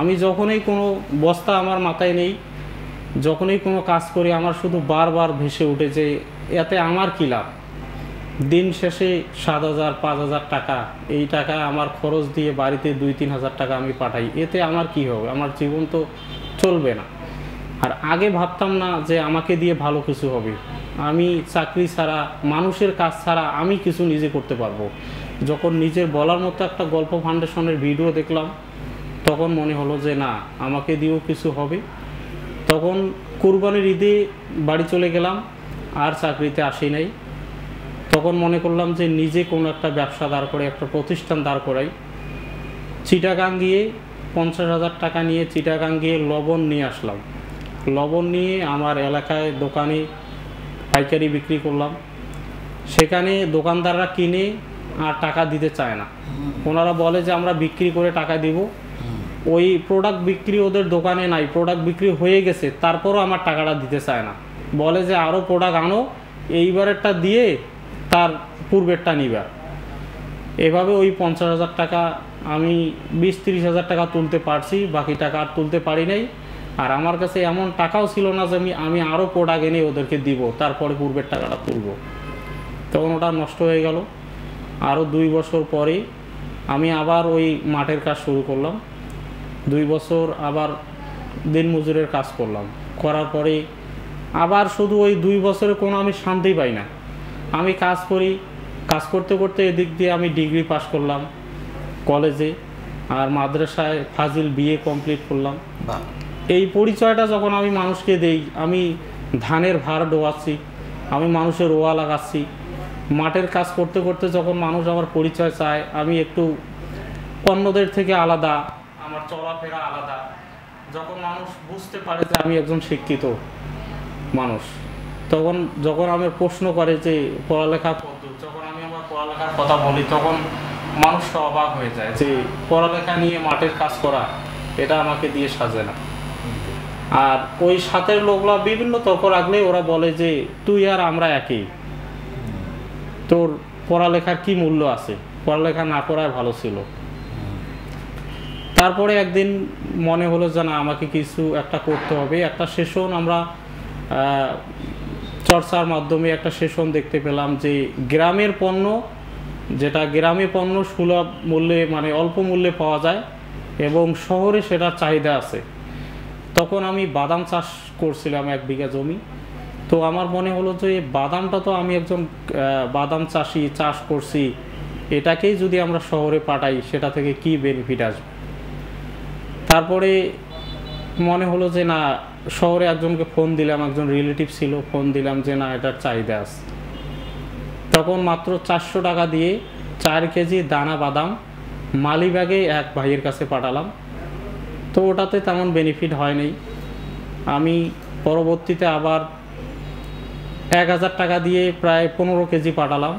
আমি যখনই কোনো বস্তা আমার মাথায় নেই, যখনই কোনো কাজ করি, আমার শুধু বারবার ভেসে উঠে যে এতে আমার কী লাভ। দিন শেষে 7,000 5,000 টাকা, এই টাকা আমার খরচ দিয়ে বাড়িতে 2-3 হাজার টাকা আমি পাঠাই, এতে আমার কি হবে? আমার জীবন তো চলবে না। আর আগে ভাবতাম না যে আমাকে দিয়ে ভালো কিছু হবে, আমি চাকরি ছাড়া, মানুষের কাজ ছাড়া আমি কিছু নিজে করতে পারবো। যখন নিজের বলার মতো একটা গল্প ফাউন্ডেশনের ভিডিও দেখলাম, তখন মনে হলো যে না, আমাকে দিয়েও কিছু হবে। তখন কুরবানির ঈদে বাড়ি চলে গেলাম, আর চাকরিতে আসি নাই। তখন মনে করলাম যে নিজে কোনো একটা ব্যবসা দাঁড় করে, একটা প্রতিষ্ঠান দাঁড় করাই। চিটাগাং গিয়ে 50,000 টাকা নিয়ে চিটাগাং গিয়ে লবণ নিয়ে আসলাম। লবণ নিয়ে আমার এলাকায় দোকানে পাইকারি বিক্রি করলাম। সেখানে দোকানদাররা কিনে আর টাকা দিতে চায় না, ওনারা বলে যে আমরা বিক্রি করে টাকা দিব। ওই প্রোডাক্ট বিক্রি ওদের দোকানে নাই, প্রোডাক্ট বিক্রি হয়ে গেছে, তারপরও আমার টাকাটা দিতে চায় না, বলে যে আরও প্রোডাক্ট আনো, এইবারেরটা দিয়ে তার পূর্বেরটা নিবা। এভাবে ওই 50,000 টাকা আমি 20-30 হাজার টাকা তুলতে পারছি, বাকি টাকা আর তুলতে পারি নাই। আর আমার কাছে এমন টাকাও ছিল না যে আমি আরও প্রোডাক্ট এনে ওদেরকে দিব, তারপরে পূর্বের টাকাটা তুলব। তখন ওটা নষ্ট হয়ে গেল। আরও 2 বছর পরে আমি আবার ওই মাঠের কাজ শুরু করলাম। 2 বছর আবার দিনমজুরের কাজ করলাম। করার পরে আবার শুধু ওই 2 বছরে কোনো আমি শান্তি পাই না। আমি কাজ করি, কাজ করতে করতে এদিক দিয়ে আমি ডিগ্রি পাস করলাম কলেজে, আর মাদ্রাসায় ফাজিল বিএ কমপ্লিট করলাম। এই পরিচয়টা যখন আমি মানুষকে দেই, আমি ধানের ভার ডোয়াচ্ছি, আমি মানুষের রোয়া লাগাচ্ছি, মাঠের কাজ করতে করতে যখন মানুষ আমার পরিচয় চায়, আমি একটু অন্যদের থেকে আলাদা, আমার চলাফেরা আলাদা, যখন মানুষ বুঝতে পারে যে আমি একজন শিক্ষিত মানুষ, তখন যখন আমার প্রশ্ন করে যে পড়ালেখা কত, যখন আমি আমার পড়ালেখার কথা বলি, তখন মানুষটা অবাক হয়ে যায় যে পড়ালেখা নিয়ে মাঠের কাজ করা, এটা আমাকে দিয়ে সাজে না। আর ওই সাথের লোকরা বিভিন্ন তর্ক রাখলে ওরা বলে যে তুই আর আমরা একই, তোর পড়ালেখার কি মূল্য আছে, পড়ালেখা না করাই ভালো ছিল। তারপরে একদিন মনে হলো যে না, আমাকে কিছু একটা করতে হবে। একটা সেশন আমরা চর্চার মাধ্যমে একটা সেশন দেখতে পেলাম যে গ্রামের পণ্য, যেটা গ্রামে পণ্য সুলভ মূল্যে, মানে অল্প মূল্যে পাওয়া যায় এবং শহরে সেটার চাহিদা আছে। তখন আমি বাদাম চাষ করছিলাম 1 বিঘা জমি। তো আমার মনে হলো যে বাদামটা তো আমি একজন বাদাম চাষি, চাষ করছি, এটাকেই যদি আমরা শহরে পাঠাই, সেটা থেকে কি বেনিফিট আসবে। তারপরে মনে হলো যে না, শহরে একজনকে ফোন দিলাম, একজন রিলেটিভ ছিল, ফোন দিলাম যে না, এটার চাহিদা আছে। তখন মাত্র 400 টাকা দিয়ে 4 কেজি দানা বাদাম মালিবাগে এক ভাইয়ের কাছে পাঠালাম। তো ওটাতে তেমন বেনিফিট হয়নি। আমি পরবর্তীতে আবার 1000 টাকা দিয়ে প্রায় 15 কেজি পাঠালাম।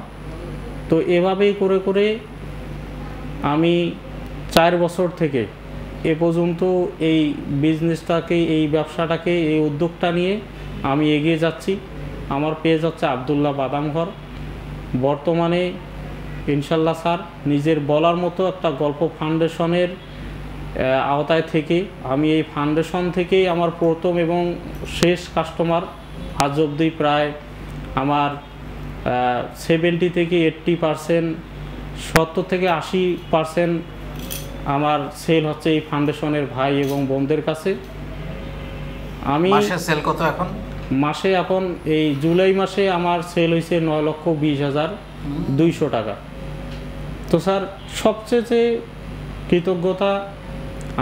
তো এভাবেই করে করে আমি 4 বছর থেকে এ পর্যন্ত এই বিজনেসটাকে, এই ব্যবসাটাকে, এই উদ্যোগটা নিয়ে আমি এগিয়ে যাচ্ছি। আমার পেজ হচ্ছে আবদুল্লাহ বাদামঘর। বর্তমানে ইনশাল্লাহ স্যার, নিজের বলার মতো একটা গল্প ফাউন্ডেশনের আওতায় থেকে, আমি এই ফাউন্ডেশন থেকেই আমার প্রথম এবং শেষ কাস্টমার আজ অবধি প্রায় আমার 70 থেকে 80%, 70 থেকে 80% আমার সেল হচ্ছে এই ফাউন্ডেশনের ভাই এবং বোনদের কাছে। আমি মাসে সেল কত এখন? মাসে এখন এই জুলাই মাসে আমার সেল হয়েছে 9,20,200 টাকা। তো স্যার, সবচেয়ে কৃতজ্ঞতা,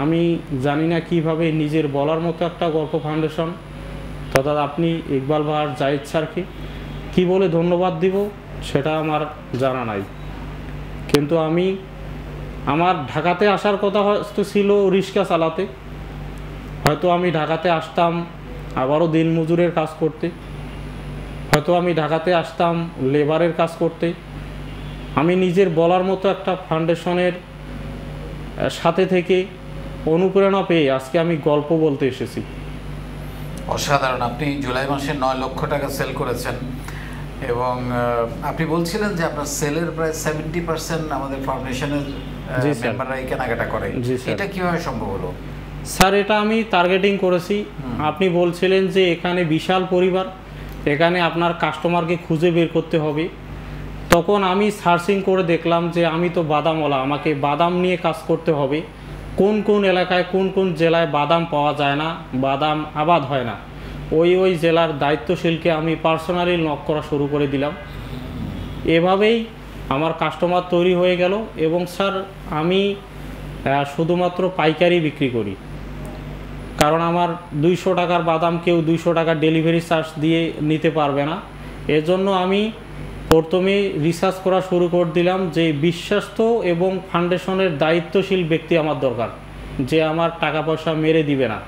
আমি জানি না কিভাবে নিজের বলার মতো একটা গল্প ফাউন্ডেশন তথা আপনি ইকবাল ভাই জাহিদ স্যারকে কী বলে ধন্যবাদ দিব সেটা আমার জানা নাই, কিন্তু আমি আমার ঢাকাতে আসার কথা হয়তো ছিল রিক্সা চালাতে, হয়তো আমি ঢাকাতে আসতাম আবারও দিনমজুরের কাজ করতে, হয়তো আমি ঢাকাতে আসতাম লেবারের কাজ করতে। আমি নিজের বলার মতো একটা ফাউন্ডেশনের সাথে থেকে অনুপ্রেরণা পেয়ে আজকে আমি গল্প বলতে এসেছি। অসাধারণ। আপনি জুলাই মাসে 9 লক্ষ টাকা সেল করেছেন এবং আপনি বলছিলেন যে আপনার সেলের প্রায় 70% আমাদের ফাউন্ডেশনের মেম্বাররা এই কেনাকাটা করে। এটা কিভাবে সম্ভব হলো স্যার? এটা আমি টার্গেটিং করেছি। আপনি বলছিলেন যে এখানে বিশাল পরিবার, এখানে আপনার কাস্টমারকে খুঁজে বের করতে হবে। তখন আমি সার্চিং করে দেখলাম যে আমি তো বাদামওয়ালা, আমাকে বাদাম নিয়ে কাজ করতে হবে। কোন কোন এলাকায় কোন কোন জেলায় বাদাম পাওয়া যায় না, বাদাম আবাদ হয় না, ওই জেলার দায়িত্বশীলকে আমি পার্সোনালি নক করা শুরু করে দিলাম। এভাবেই আমার কাস্টমার তৈরি হয়ে গেল। এবং স্যার আমি শুধুমাত্র পাইকারি বিক্রি করি, কারণ আমার 200 টাকার বাদাম কেউ 200 টাকা ডেলিভারি চার্জ দিয়ে নিতে পারবে না। এজন্য আমি প্রথমে রিসার্চ করা শুরু করে দিলাম যে বিশ্বস্ত এবং ফাউন্ডেশনের দায়িত্বশীল ব্যক্তি আমার দরকার, যে আমার টাকা পয়সা মেরে দিবে না।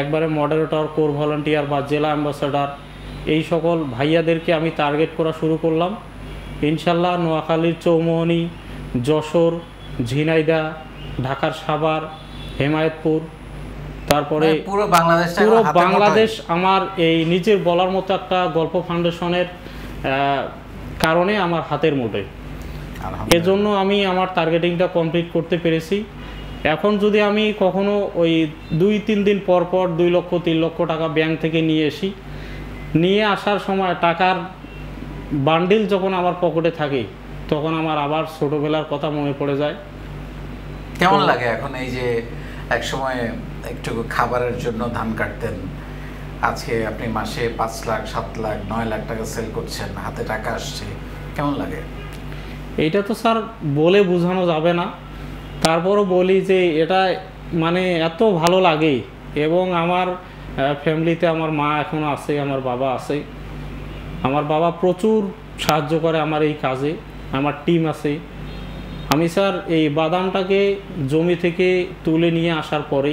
একবারে মডারেটর, কোর ভলান্টিয়ার বা জেলা অ্যাম্বাসেডর এই সকল ভাইয়াদেরকে আমি টার্গেট করা শুরু করলাম। ইনশাল্লাহ নোয়াখালীর চৌমোহনী, যশোর, ঝিনাইদহ, ঢাকার সাভার, হেমায়েতপুর, তারপরে পুরো বাংলাদেশ আমার এই নিজের বলার মতো একটা গল্প ফাউন্ডেশনের কারণে আমার হাতের মুঠে। এজন্য আমি আমার টার্গেটিংটা কমপ্লিট করতে পেরেছি। এখন যদি আমি কখনো ওই 2-3 দিন পর 2 লক্ষ 3 লক্ষ টাকা ব্যাংক থেকে নিয়ে আসার সময় টাকার বান্ডিল যখন আমার পকেটে থাকে, তখন আমার আবার ছোটবেলার কথা মনে পড়ে যায়। কেমন লাগে এখন এই যে এক সময় একটু খাবারের জন্য ধান কাটতেন, আজকে আপনি মাসে 5 লাখ 7 লাখ 9 লাখ টাকা সেল করছেন, হাতে টাকা আসছে, কেমন লাগে? এইটা তো স্যার বলে বোঝানো যাবে না, তারপরও বলি যে এটা মানে এত ভালো লাগে। এবং আমার ফ্যামিলিতে আমার মা এখনও আছে, আমার বাবা আছে। আমার বাবা প্রচুর সাহায্য করে আমার এই কাজে, আমার টিম আছে। আমি স্যার এই বাদামটাকে জমি থেকে তুলে নিয়ে আসার পরে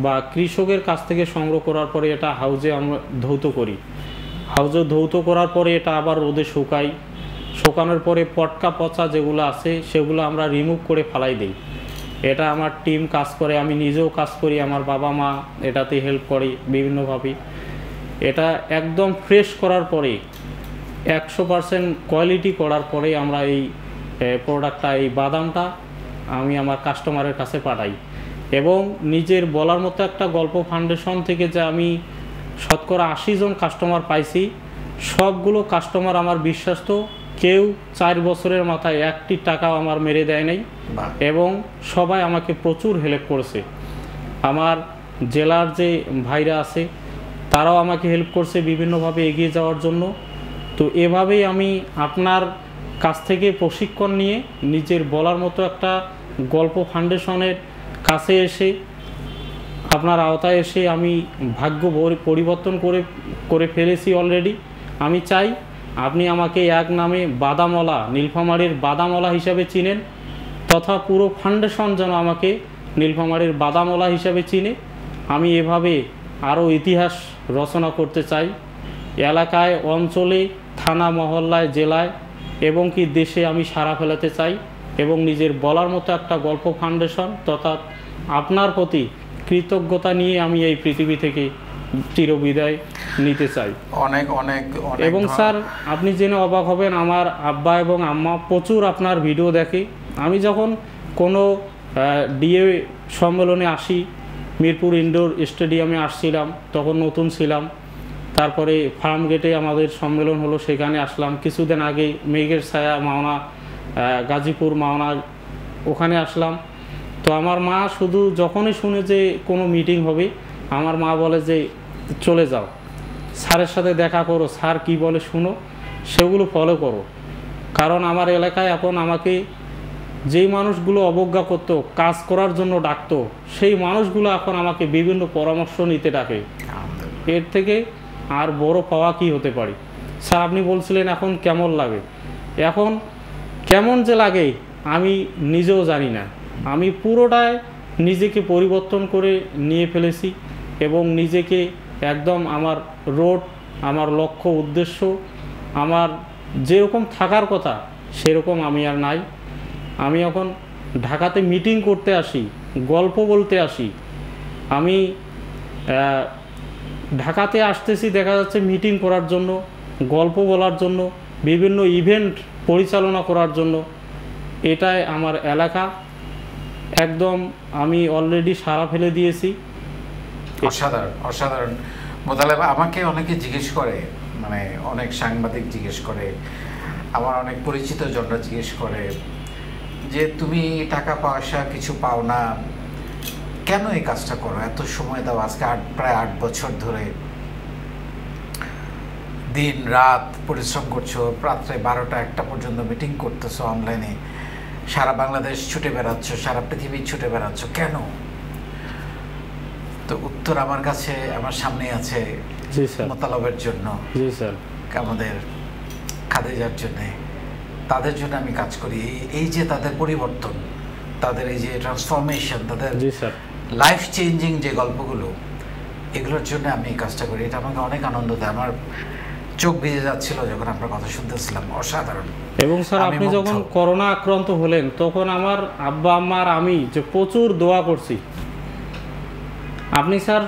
বা কৃষকের কাছ থেকে সংগ্রহ করার পরে এটা হাউজে আমরা ধৌত করি। হাউজে ধৌত করার পরে এটা আবার রোদে শুকাই। শুকানোর পরে পটকা পচা যেগুলো আছে সেগুলো আমরা রিমুভ করে ফালাই দিই। এটা আমার টিম কাজ করে, আমি নিজেও কাজ করি, আমার বাবা মা এটাতে হেল্প করে বিভিন্নভাবে। এটা একদম ফ্রেশ করার পরে 100% কোয়ালিটি করার পরে আমরা এই প্রোডাক্টটা, এই বাদামটা আমি আমার কাস্টমারের কাছে পাঠাই। এবং নিজের বলার মতো একটা গল্প ফাউন্ডেশন থেকে যে আমি শতকরা 80 জন কাস্টমার পাইছি, সবগুলো কাস্টমার আমার বিশ্বস্ত। কেউ 4 বছরের মাথায় 1টি টাকাও আমার মেরে দেয় নাই এবং সবাই আমাকে প্রচুর হেল্প করেছে। আমার জেলার যে ভাইরা আছে তারাও আমাকে হেল্প করছে বিভিন্নভাবে এগিয়ে যাওয়ার জন্য। তো এভাবেই আমি আপনার কাছ থেকে প্রশিক্ষণ নিয়ে নিজের বলার মতো একটা গল্প ফাউন্ডেশনের কাছে এসে, আপনার আওতায় এসে আমি ভাগ্য পরিবর্তন করে ফেলেছি অলরেডি। আমি চাই আপনি আমাকে এক নামে বাদামওয়ালা, নীলফামারীর বাদামওয়ালা হিসাবে চিনেন, তথা পুরো ফাউন্ডেশন যেন আমাকে নীলফামারীর বাদামওয়ালা হিসাবে চিনে। আমি এভাবে আরও ইতিহাস রচনা করতে চাই, এলাকায়, অঞ্চলে, থানা, মহল্লায়, জেলায় এবং কি দেশে আমি সাড়া ফেলাতে চাই। এবং নিজের বলার মতো একটা গল্প ফাউন্ডেশন তথা আপনার প্রতি কৃতজ্ঞতা নিয়ে আমি এই পৃথিবী থেকে চিরবিদায় নিতে চাই। অনেক অনেক এবং স্যার আপনি জেনে অবাক হবেন, আমার আব্বা এবং আম্মা প্রচুর আপনার ভিডিও দেখে। আমি যখন কোনো ডিএ সম্মেলনে আসি, মিরপুর ইনডোর স্টেডিয়ামে আসছিলাম, তখন নতুন ছিলাম। তারপরে ফার্ম গেটে আমাদের সম্মেলন হলো, সেখানে আসলাম। কিছুদিন আগে মেঘের ছায়া মাওনা, গাজীপুর মাওনা, ওখানে আসলাম। তো আমার মা শুধু যখনই শুনে যে কোনো মিটিং হবে, আমার মা বলে যে চলে যাও, স্যারের সাথে দেখা করো, স্যার কি বলে শুনো, সেগুলো ফলো করো। কারণ আমার এলাকায় এখন আমাকে যেই মানুষগুলো অবজ্ঞা করতো, কাজ করার জন্য ডাকতো, সেই মানুষগুলো এখন আমাকে বিভিন্ন পরামর্শ নিতে ডাকে। এর থেকে আর বড় পাওয়া কি হতে পারে? স্যার আপনি বলছিলেন এখন কেমন লাগে, এখন কেমন যে লাগে আমি নিজেও জানি না। আমি পুরোটাই নিজেকে পরিবর্তন করে নিয়ে ফেলেছি এবং নিজেকে একদম আমার রোড, আমার লক্ষ্য উদ্দেশ্য, আমার যেরকম থাকার কথা সেরকম আমি আর নাই। আমি এখন ঢাকাতে মিটিং করতে আসি, গল্প বলতে আসি। আমি ঢাকাতে আসতেছি দেখা যাচ্ছে মিটিং করার জন্য, গল্প বলার জন্য, বিভিন্ন ইভেন্ট পরিচালনা করার জন্য। এটাই আমার এলাকা, একদম আমি অলরেডি সাড়া ফেলে দিয়েছি। অসাধারণ, অসাধারণ। মোতালেব, আমাকে অনেকে জিজ্ঞেস করে, মানে অনেক সাংবাদিক জিজ্ঞেস করে, আমার অনেক পরিচিত জনরা জিজ্ঞেস করে যে তুমি টাকা পয়সা কিছু পাও না, কেন এই কাজটা করো, এত সময় দাও, আজকে প্রায় 8 বছর ধরে দিন রাত পরিশ্রম করছো, রাত্রে 12টা 1টা পর্যন্ত মিটিং করতেছো অনলাইনে, সারা বাংলাদেশ ছুটে বেড়াচ্ছ, সারা পৃথিবী ছুটে বেড়াচ্ছ, কেন? তো উত্তর আমার কাছে, আমার সামনে আছে। জি স্যার। মোতালেবের জন্য, জি স্যার, আমাদের খাদিজার জন্য, তাদের জন্য আমি কাজ করি। এই যে তাদের পরিবর্তন, তাদের এই যে ট্রান্সফরমেশন, তাদের জি স্যার, লাইফ চেঞ্জিং যে গল্পগুলো, এগুলোর জন্য আমি এই কাজটা করি। এটা আমাকে অনেক আনন্দ দেয়। আমার চোখ ভিজে যাচ্ছিল যখন আপনার কথা শুনতেছিলাম। অসাধারণ। এবং স্যার আপনি যখন করোনা আক্রান্ত হলেন তখন আমার আব্বা আম্মা আর আমি যে প্রচুর দোয়া করছি। আপনি স্যার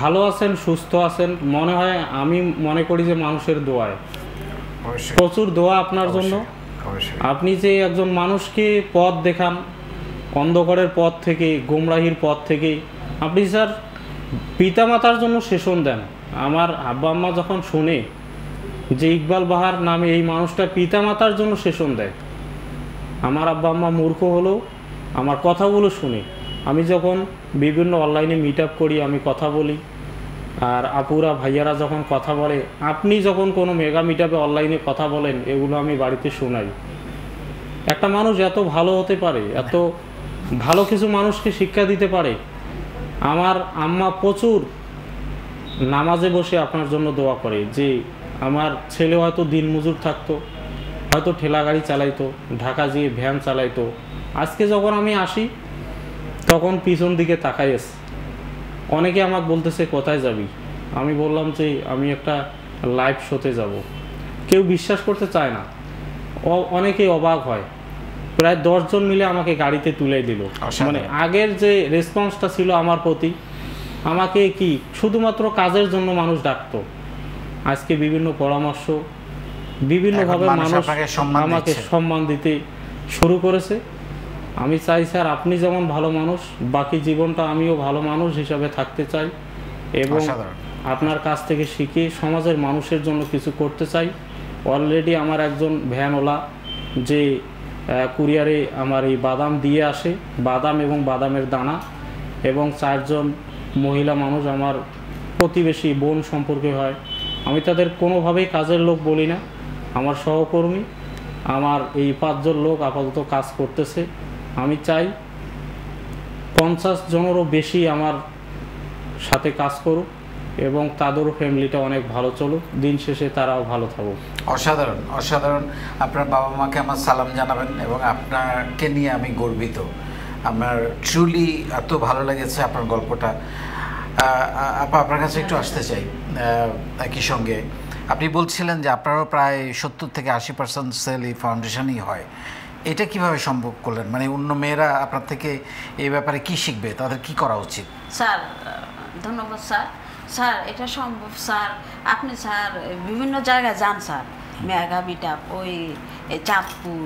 ভালো আছেন, সুস্থ আছেন, মনে হয়, আমি মনে করি যে মানুষের দোয়ায়, প্রচুর দোয়া আপনার জন্য। আপনি যে একজন মানুষকে পথ দেখান, অন্ধকারের পথ থেকে, গোমরাহির পথ থেকে, আপনি স্যার পিতামাতার জন্য সেশন দেন। আমার আব্বা আম্মা যখন শুনে যে ইকবাল বাহার নামে এই মানুষটা পিতামাতার জন্য সেশন দেয়, আমার আব্বা আম্মা মূর্খ হলেও আমার কথাগুলো শুনে, আমি যখন বিভিন্ন অনলাইনে মিট আপ করি, আমি কথা বলি, আর আপুরা ভাইয়ারা যখন কথা বলে, আপনি যখন কোনো মেগা মিট আপে অনলাইনে কথা বলেন, এগুলো আমি বাড়িতে শোনাই। একটা মানুষ এত ভালো হতে পারে, এত ভালো কিছু মানুষকে শিক্ষা দিতে পারে। আমার আম্মা প্রচুর নামাজে বসে আপনার জন্য দোয়া করে যে আমার ছেলে হয়তো দিনমজুর থাকতো, হয়তো ঠেলা গাড়ি চালাইতো, ঢাকা যেয়ে ভ্যান চালাইতো, আজকে যখন আমি আসি তখন পিছন দিকে তাকাই আছে। অনেকে আমাকে বলতেছে কোথায় যাবি, আমি বললাম যে আমি একটা লাইভ শোতে যাব। কেউ বিশ্বাস করতে চায় না, অনেকেই অবাক হয়। প্রায় 10 জন মিলে আমাকে গাড়িতে তুলে দিল। মানে আগের যে রেসপন্সটা ছিল আমার প্রতি, আমাকে কি শুধুমাত্র কাজের জন্য মানুষ ডাকতো, আজকে বিভিন্ন পরামর্শ, বিভিন্নভাবে মানুষ আমাকে সম্মান দিতে শুরু করেছে। আমি চাই স্যার আপনি যেমন ভালো মানুষ, বাকি জীবনটা আমিও ভালো মানুষ হিসাবে থাকতে চাই এবং আপনার কাছ থেকে শিখে সমাজের মানুষের জন্য কিছু করতে চাই। অলরেডি আমার একজন ভ্যানওয়ালা যে কুরিয়ারে আমার এই বাদাম দিয়ে আসে, বাদাম এবং বাদামের দানা, এবং 4 জন মহিলা মানুষ আমার প্রতিবেশী বোন সম্পর্কে হয়। আমি তাদের কোনোভাবেই কাজের লোক বলি না, আমার সহকর্মী। আমার এই 5 জন লোক আপাতত কাজ করতেছে। আমি চাই 50 জনেরও বেশি আমার সাথে কাজ করুক এবং তাদেরও ফ্যামিলিটা অনেক ভালো চলুক, দিন শেষে তারাও ভালো থাকুক। অসাধারণ, অসাধারণ। আপনার বাবা মাকে আমার সালাম জানাবেন এবং আপনাকে নিয়ে আমি গর্বিত। আমার ট্রুলি এত ভালো লেগেছে আপনার গল্পটা। আপনার কাছে একটু আসতে চাই। একই সঙ্গে আপনি বলছিলেন যে আপনারও প্রায় 70 থেকে 80% সেল এই ফাউন্ডেশনই হয়। এটা কিভাবে সম্ভব করলেন? মানে অন্য মেয়েরা আপনার থেকে এই ব্যাপারে কি শিখবে, তাদের কি করা উচিত? স্যার ধন্যবাদ স্যার। স্যার এটা সম্ভব স্যার। আপনি স্যার বিভিন্ন জায়গায় যান স্যার, মেগা মিট আপ, ওই Chandpur,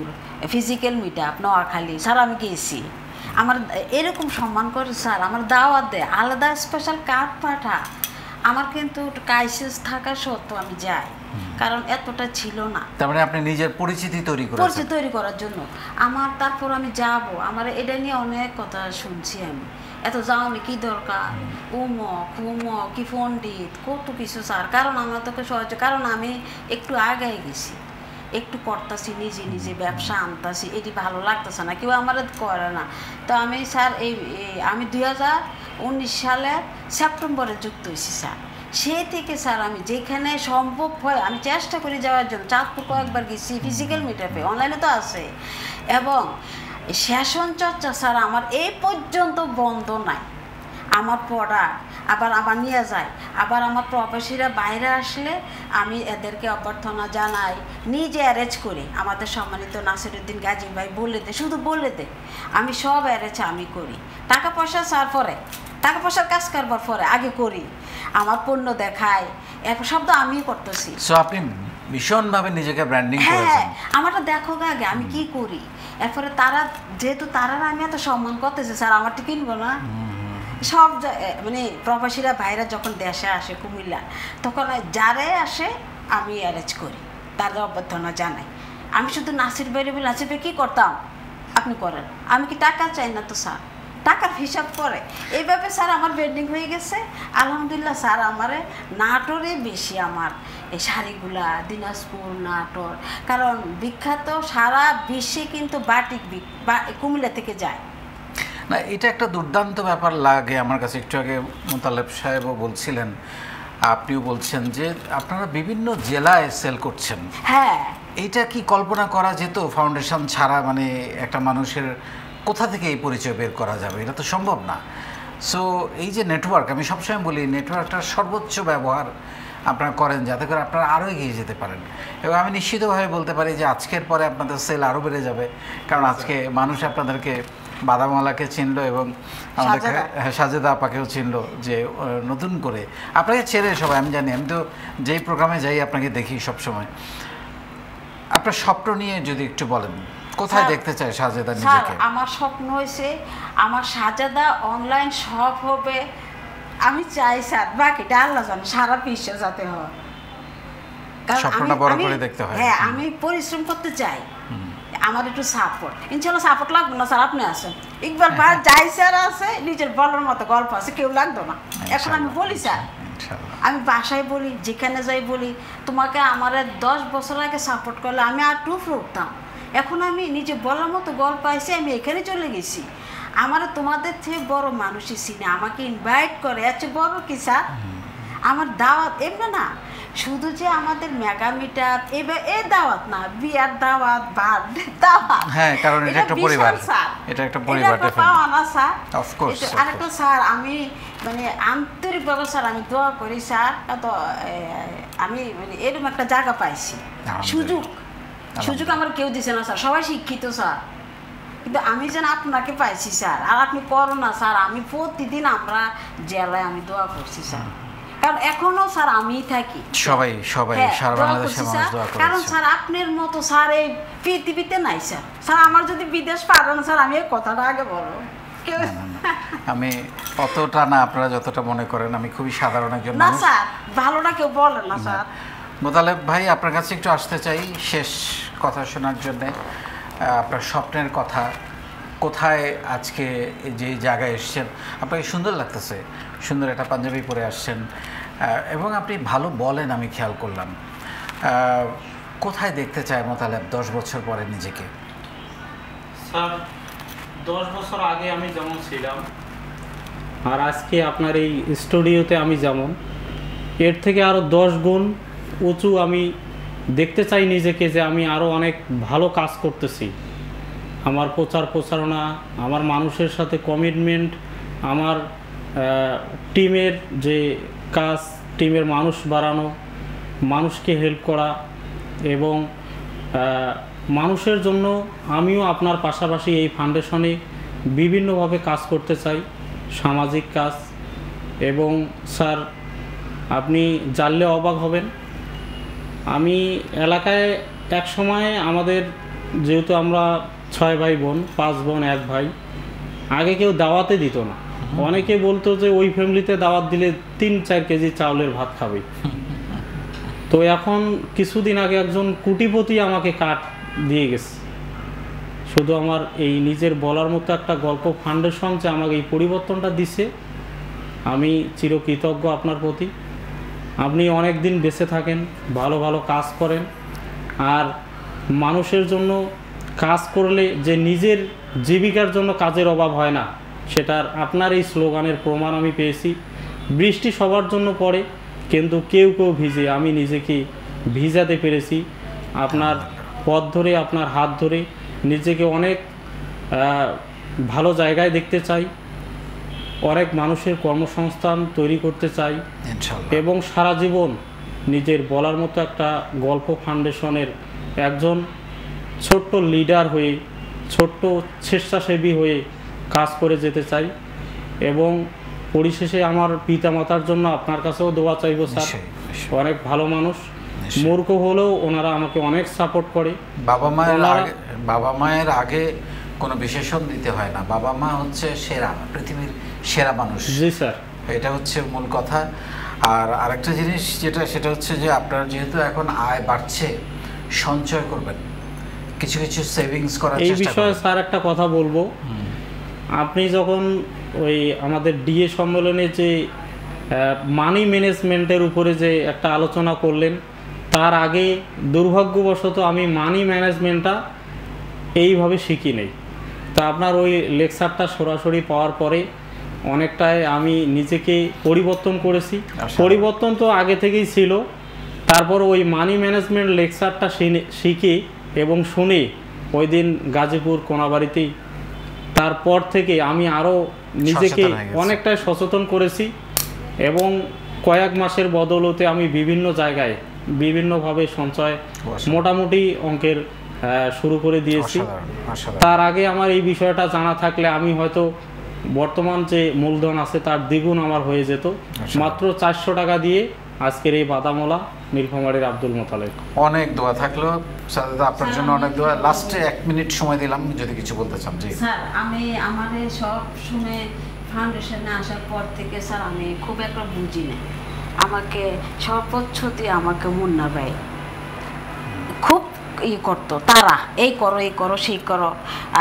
physical meet up, Noakhali sir আমি গিয়েছি। আমার এরকম সম্মান করে স্যার, আমার দাওয়াত দেয়, আলাদা স্পেশাল কার্ড পাঠা। আমার কিন্তু ক্রাইসিস থাকা সত্ত্বেও আমি যাই, কারণ এতটা ছিল না। তার মানে আপনি নিজের পরিচিতি তৈরি করার জন্য আমার, তারপর আমি যাব। আমার এটা নিয়ে অনেক কথা শুনছি আমি, এত যাওনি কি দরকার, কি পণ্ডিত, কত কিছু স্যার। কারণ আমার তোকে সহজ, কারণ আমি একটু আগে গেছি, একটু করতেছি, নিজে নিজে ব্যবসা আনতেছি, এটি ভালো লাগতেছে না, কেউ আমার করে না। তো আমি স্যার আমি 2019 সালের সেপ্টেম্বরে যুক্ত হয়েছি স্যার। সেই থেকে স্যার আমি যেখানে সম্ভব হয় আমি চেষ্টা করি যাওয়ার জন্য। চাঁদপুর কয়েকবার গেছি, ফিজিক্যাল মিট আপে, অনলাইনে তো আছে, এবং এই সেশন চর্চা স্যার আমার এই পর্যন্ত বন্ধ নাই। আমার পড়া আবার আমার নিয়ে যায়, আবার আমার প্রবাসীরা বাইরে আসলে আমি এদেরকে অভ্যর্থনা জানাই, নিজে অ্যারেঞ্জ করি। আমাদের সম্মানিত নাসিরুদ্দিন গাজী ভাই বলে দে, শুধু বলে দে, আমি সব অ্যারেঞ্জ আমি করি। টাকা পয়সা স্যার পরে, টাকা পয়সার কাজ করবার পরে আগে করি, আমার পণ্য দেখায়, এরপর সব তো আমিই করতেছি। সো আপনি ভীষণভাবে নিজেকে ব্র্যান্ডিং হ্যাঁ, করেছেন। আমারটা দেখো আগে আমি কি করি, এরপরে তারা যেহেতু তারা আমি এত সম্মান করতেছে, স্যার আমারটা কিনবো না? সব মানে প্রবাসীরা বাইরে যখন দেশে আসে কুমিল্লা, তখন যারাই আসে আমি অ্যারেঞ্জ করি, তাদের অভ্যর্থনা জানাই। আমি শুধু নাসির ভাই বলে, নাসির ভাই কী করতাম আপনি করেন, আমি কি টাকা চাই না তো স্যার, টাকার হিসাব করে। এইভাবে স্যার আমার বেন্ডিং হয়ে গেছে আলহামদুলিল্লাহ। স্যার আমার নাটোরে বেশি, আমার এই শাড়িগুলা দিনাজপুর নাটোর, কারণ বিখ্যাত সারা বিশ্বে কিন্তু বাটিক কুমিল্লা থেকে যায়। না, এটা একটা দুর্দান্ত ব্যাপার লাগে আমার কাছে। একটু আগে মোতালেব সাহেবও বলছিলেন, আপনিও বলছেন যে আপনারা বিভিন্ন জেলায় সেল করছেন। হ্যাঁ, এইটা কি কল্পনা করা যেত ফাউন্ডেশন ছাড়া? মানে একটা মানুষের কোথা থেকে এই পরিচয় বের করা যাবে? এটা তো সম্ভব না। সো এই যে নেটওয়ার্ক, আমি সবসময় বলি নেটওয়ার্কটার সর্বোচ্চ ব্যবহার আপনারা করেন যাতে করে আপনারা আরও এগিয়ে যেতে পারেন। এবং আমি নিশ্চিতভাবে বলতে পারি যে আজকের পরে আপনাদের সেল আরও বেড়ে যাবে, কারণ আজকে মানুষ আপনাদেরকে বাদামওয়ালাকে চিনলো এবং আমাদের সাজেদা আপাকেও চিনলো, যে নতুন করে আপনাকে ছেড়ে সবাই। আমি জানি, আমি তো যেই প্রোগ্রামে যাই আপনাকে দেখি সবসময়। আপনার স্বপ্ন নিয়ে যদি একটু বলেন, কোথায় দেখতে চায় সাজেদা নিজেকে? আমার স্বপ্ন হয়েছে আমার সাজেদা অনলাইন শপ হবে, আমি চাই স্যার, বাকিটা আল্লাহ জানে, সারা বিশ্বে যাতে হয়। স্বপ্নটা বড় করে দেখতে হয়। হ্যাঁ, আমি পরিশ্রম করতে চাই, আমার একটু সাপোর্ট, ইনশাল্লাহ সাপোর্ট লাগবে না স্যার, আপনি আছেন, ইকবাল ভাই যাই স্যার আছে, নিজের বলার মতো গল্প আছে, কেউ লাগতো না। এখন আমি বলি স্যার, আমি বাসায় বলি, যেখানে যাই বলি, তোমাকে আমার 10 বছর আগে সাপোর্ট করলে আমি আর টুফ উঠতাম, এখন আমি নিজে বলার মতো গল্প আইসি, আমি এখানে চলে গেছি। আমার তোমাদের থেকে বড় মানুষই চিনে, আমাকে ইনভাইট করে, আচ্ছা বড় কি স্যার, আমার দাওয়াত এমনি না, শুধু যে আমাদের মেগা মিটআপ এবার এই দাওয়াত না, বিয়ার দাওয়াত, বার্থডে দাওয়াত। হ্যাঁ, কারণ এটা একটা পরিবার, এটা একটা পরিবার পাওয়া না স্যার। Of course. আরেকটা স্যার, আমি মানে আন্তরিকভাবে স্যার আমি দোয়া করি স্যার, তো আমি মানে এরকম একটা জায়গা পাইছি, সুযোগ আমার কেউ দিছে না স্যার, সবাই শিক্ষিত স্যার, কিন্তু আমি যেন আপনাকে পাইছি স্যার, আর আপনি করো না স্যার। আমি প্রতিদিন আমরা জেলায় আমি দোয়া করছি স্যার, কারণ এখনো স্যার আমি থাকি, সবাই সারা বাংলাদেশে মানুষ দোয়া করে, কারণ স্যার আপনার মতো স্যার এই পৃথিবীতে নাই স্যার। স্যার আমার যদি বিদেশ পাঠান স্যার, আমি এই কথাটা আগে বলবো। আমি অতটা না, আপনারা যতটা মনে করেন, আমি খুবই সাধারণ একজন না মানুষ। স্যার, ভালোটা কেউ বলে না স্যার। মোতালেব ভাই, আপনার কাছে একটু আসতে চাই শেষ কথা শোনার জন্য। আপনার স্বপ্নের কথা, কোথায় আজকে যে জায়গায় এসছেন, আপনাকে সুন্দর লাগতেছে, সুন্দর একটা পাঞ্জাবি পরে আসছেন এবং আপনি ভালো বলেন, আমি খেয়াল করলাম। কোথায় দেখতে চায় মোতালেব 10 বছর পরে নিজেকে? স্যার, 10 বছর আগে আমি যেমন ছিলাম আর আজকে আপনার এই স্টুডিওতে আমি যেমন, এর থেকে আরও 10 গুণ উঁচু আমি দেখতে চাই নিজেকে, যে আমি আরও অনেক ভালো কাজ করতেছি। আমার প্রচারণা, আমার মানুষের সাথে কমিটমেন্ট, আমার টিমের যে কাজ, টিমের মানুষ বাড়ানো, মানুষকে হেল্প করা এবং মানুষের জন্য আমিও আপনার পাশাপাশি এই ফাউন্ডেশনে বিভিন্নভাবে কাজ করতে চাই, সামাজিক কাজ। এবং স্যার, আপনি জানলে অবাক হবেন, আমি এলাকায় এক সময় আমাদের, যেহেতু আমরা 6 ভাই বোন, 5 বোন 1 ভাই, আগে কেউ দাওয়াতে দিত না। অনেকে বলতো যে ওই ফ্যামিলিতে দাওয়াত দিলে 3-4 কেজি চাউলের ভাত খাবে। তো এখন কিছুদিন আগে একজন কোটিপতি আমাকে কার্ড দিয়ে গেছে। শুধু আমার এই নিজের বলার মতো একটা গল্প, ফাউন্ডেশন যে আমাকে এই পরিবর্তনটা দিছে, আমি চিরকৃতজ্ঞ আপনার প্রতি। আপনি অনেক দিন বেঁচে থাকেন, ভালো ভালো কাজ করেন, আর মানুষের জন্য কাজ করলে যে নিজের জীবিকার জন্য কাজের অভাব হয় না, সেটার আপনার এই স্লোগানের প্রমাণ আমি পেয়েছি। বৃষ্টি সবার জন্য পড়ে, কিন্তু কেউ ভিজে, আমি নিজেকে ভিজাতে পেরেছি। আপনার পথ ধরে, আপনার হাত ধরে নিজেকে অনেক ভালো জায়গায় দেখতে চাই, অনেক মানুষের কর্মসংস্থান তৈরি করতে চাই ইনশাআল্লাহ। এবং সারা জীবন নিজের বলার মতো একটা গল্প ফাউন্ডেশনের একজন ছোট্ট লিডার হয়ে, ছোট্ট স্বেচ্ছাসেবী হয়ে কাজ করে যেতে চাই। এবং পরিশেষে আমার পিতামাতার জন্য আপনার কাছেও দোয়া চাইব স্যার। নিশ্চয়ই, নিশ্চয়ই। অনেক ভালো মানুষ, নিশ্চয়ই। মূর্খ হলেও ওনারা আমাকে অনেক সাপোর্ট করে। বাবা মায়ের আগে কোনো বিশেষণ দিতে হয় না, বাবা মা হচ্ছে সেরা, পৃথিবীর সেরা মানুষ। জি স্যার। এটা হচ্ছে মূল কথা। আর আরেকটা জিনিস সেটা হচ্ছে যে আপনার যেহেতু এখন আয় বাড়ছে, সঞ্চয় করবেন, কিছু কিছু সেভিংস করার এই চেষ্টা বিষয়ে করবেন। স্যার একটা কথা বলবো। আপনি যখন ওই আমাদের ডিএ সম্মেলনে যে মানি ম্যানেজমেন্টের উপরে যে একটা আলোচনা করলেন, তার আগে দুর্ভাগ্যবশত আমি মানি ম্যানেজমেন্টটা এইভাবে শিখি নেই। তা আপনার ওই লেকচারটা সরাসরি পাওয়ার পরে অনেকটাই আমি নিজেকে পরিবর্তন করেছি। পরিবর্তন তো আগে থেকেই ছিল, তারপর ওই মানি ম্যানেজমেন্ট লেকচারটা শিখে এবং শুনে ওই দিন গাজীপুর কোনাবাড়িতেই, তারপর থেকে আমি আরও নিজেকে অনেকটাই সচেতন করেছি এবং কয়েক মাসের বদৌলতে আমি বিভিন্ন জায়গায় বিভিন্নভাবে সঞ্চয় মোটামুটি অঙ্কের শুরু করে দিয়েছি। তার আগে আমার এই বিষয়টা জানা থাকলে আমি হয়তো বর্তমান যে মূলধন আছে তার দ্বিগুণ আমার হয়ে যেত। মাত্র 400 টাকা দিয়ে আজকের এই বাদামওয়ালা নীলফামারীর আব্দুল মোতালেব। অনেক দোয়া থাকলো সাদাত, আপনার জন্য অনেক দোয়া। লাস্টে 1 মিনিট সময় দিলাম, যদি কিছু বলতে চান। জি স্যার, আমি আমাদের সব শুনে ফাউন্ডেশনে আসার পর থেকে স্যার আমি খুব একটা বুঝি না। আমাকে সর্বোচ্চ দিয়ে আমাকে মুন্না ভাই খুব করতো, তারা এই করো সেই করো।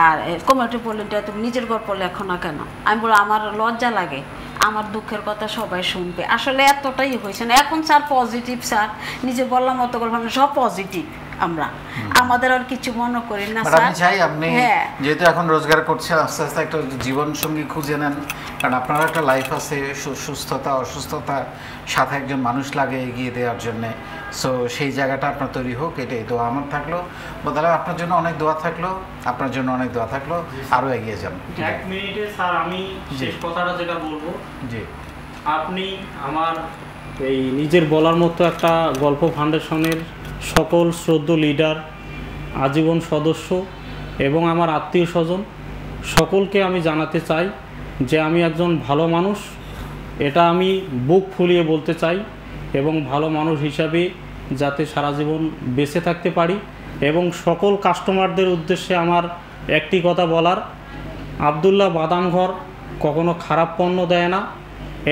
আর কমিটি বললেন তুমি নিজের গল্প লেখো না কেন? আমি বলি আমার লজ্জা লাগে, আমার দুঃখের কথা সবাই শুনবে। আসলে এতটাই হয়েছে না এখন স্যার, পজিটিভ স্যার, নিজে বললাম মতো গল্প সব পজিটিভ, আমরা আমাদের আর কিছু মনে করি না স্যার। আমি চাই আপনি যেহেতু এখন রোজগার করছেন, আস্তে আস্তে একটা জীবন সঙ্গী খুঁজে নেন, কারণ আপনার একটা লাইফ আছে, সুস্থতা অসুস্থতা সাথে একজন মানুষ লাগে এগিয়ে দেওয়ার জন্যে। সো সেই জায়গাটা আপনার তৈরি হোক, এটাই তো আমার থাকলো। বদলে আপনার জন্য অনেক দোয়া থাকলো, আপনার জন্য অনেক দোয়া থাকলো, আরও এগিয়ে যান। 1 মিনিটে স্যার আমি শেষ কথাটা যেটা বলবো, জি আপনি আমার এই নিজের বলার মতো একটা গল্প ফাউন্ডেশনের সকল শ্রদ্ধ লিডার, আজীবন সদস্য এবং আমার আত্মীয় স্বজন সকলকে আমি জানাতে চাই যে আমি একজন ভালো মানুষ। এটা আমি বুক ফুলিয়ে বলতে চাই এবং ভালো মানুষ হিসাবে যাতে সারা জীবন বেঁচে থাকতে পারি। এবং সকল কাস্টমারদের উদ্দেশ্যে আমার একটি কথা বলার, আবদুল্লাহ বাদামঘর কখনো খারাপ পণ্য দেয় না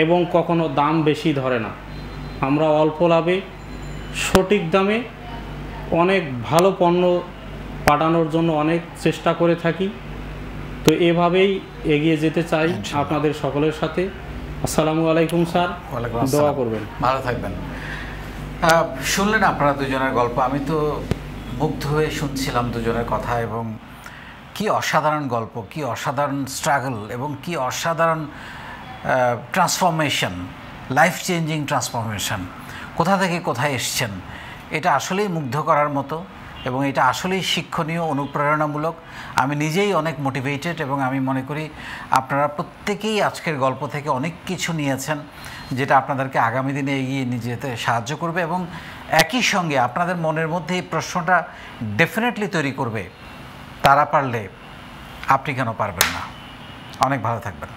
এবং কখনো দাম বেশি ধরে না। আমরা অল্প লাভে সঠিক দামে অনেক ভালো পণ্য পাঠানোর জন্য অনেক চেষ্টা করে থাকি। তো এভাবেই এগিয়ে যেতে চাই আপনাদের সকলের সাথে। আসসালামু আলাইকুম স্যার, দোয়া করবেন, ভালো থাকবেন। শুনলেন আপনারা দুজনের গল্প, আমি তো মুগ্ধ হয়ে শুনছিলাম দুজনের কথা। এবং কি অসাধারণ গল্প, কি অসাধারণ স্ট্রাগল এবং কি অসাধারণ ট্রান্সফরমেশন, লাইফ চেঞ্জিং ট্রান্সফরমেশন। কোথা থেকে কোথায় এসছেন, এটা আসলেই মুগ্ধ করার মতো এবং এটা আসলেই শিক্ষণীয়, অনুপ্রেরণামূলক। আমি নিজেই অনেক মোটিভেটেড এবং আমি মনে করি আপনারা প্রত্যেকেই আজকের গল্প থেকে অনেক কিছু নিয়েছেন, যেটা আপনাদেরকে আগামী দিনে এগিয়ে নিয়ে যেতে সাহায্য করবে এবং একই সঙ্গে আপনাদের মনের মধ্যে এই প্রশ্নটা ডেফিনেটলি তৈরি করবে, তারা পারলে আপনি কেন পারবেন না। অনেক ভালো থাকবেন।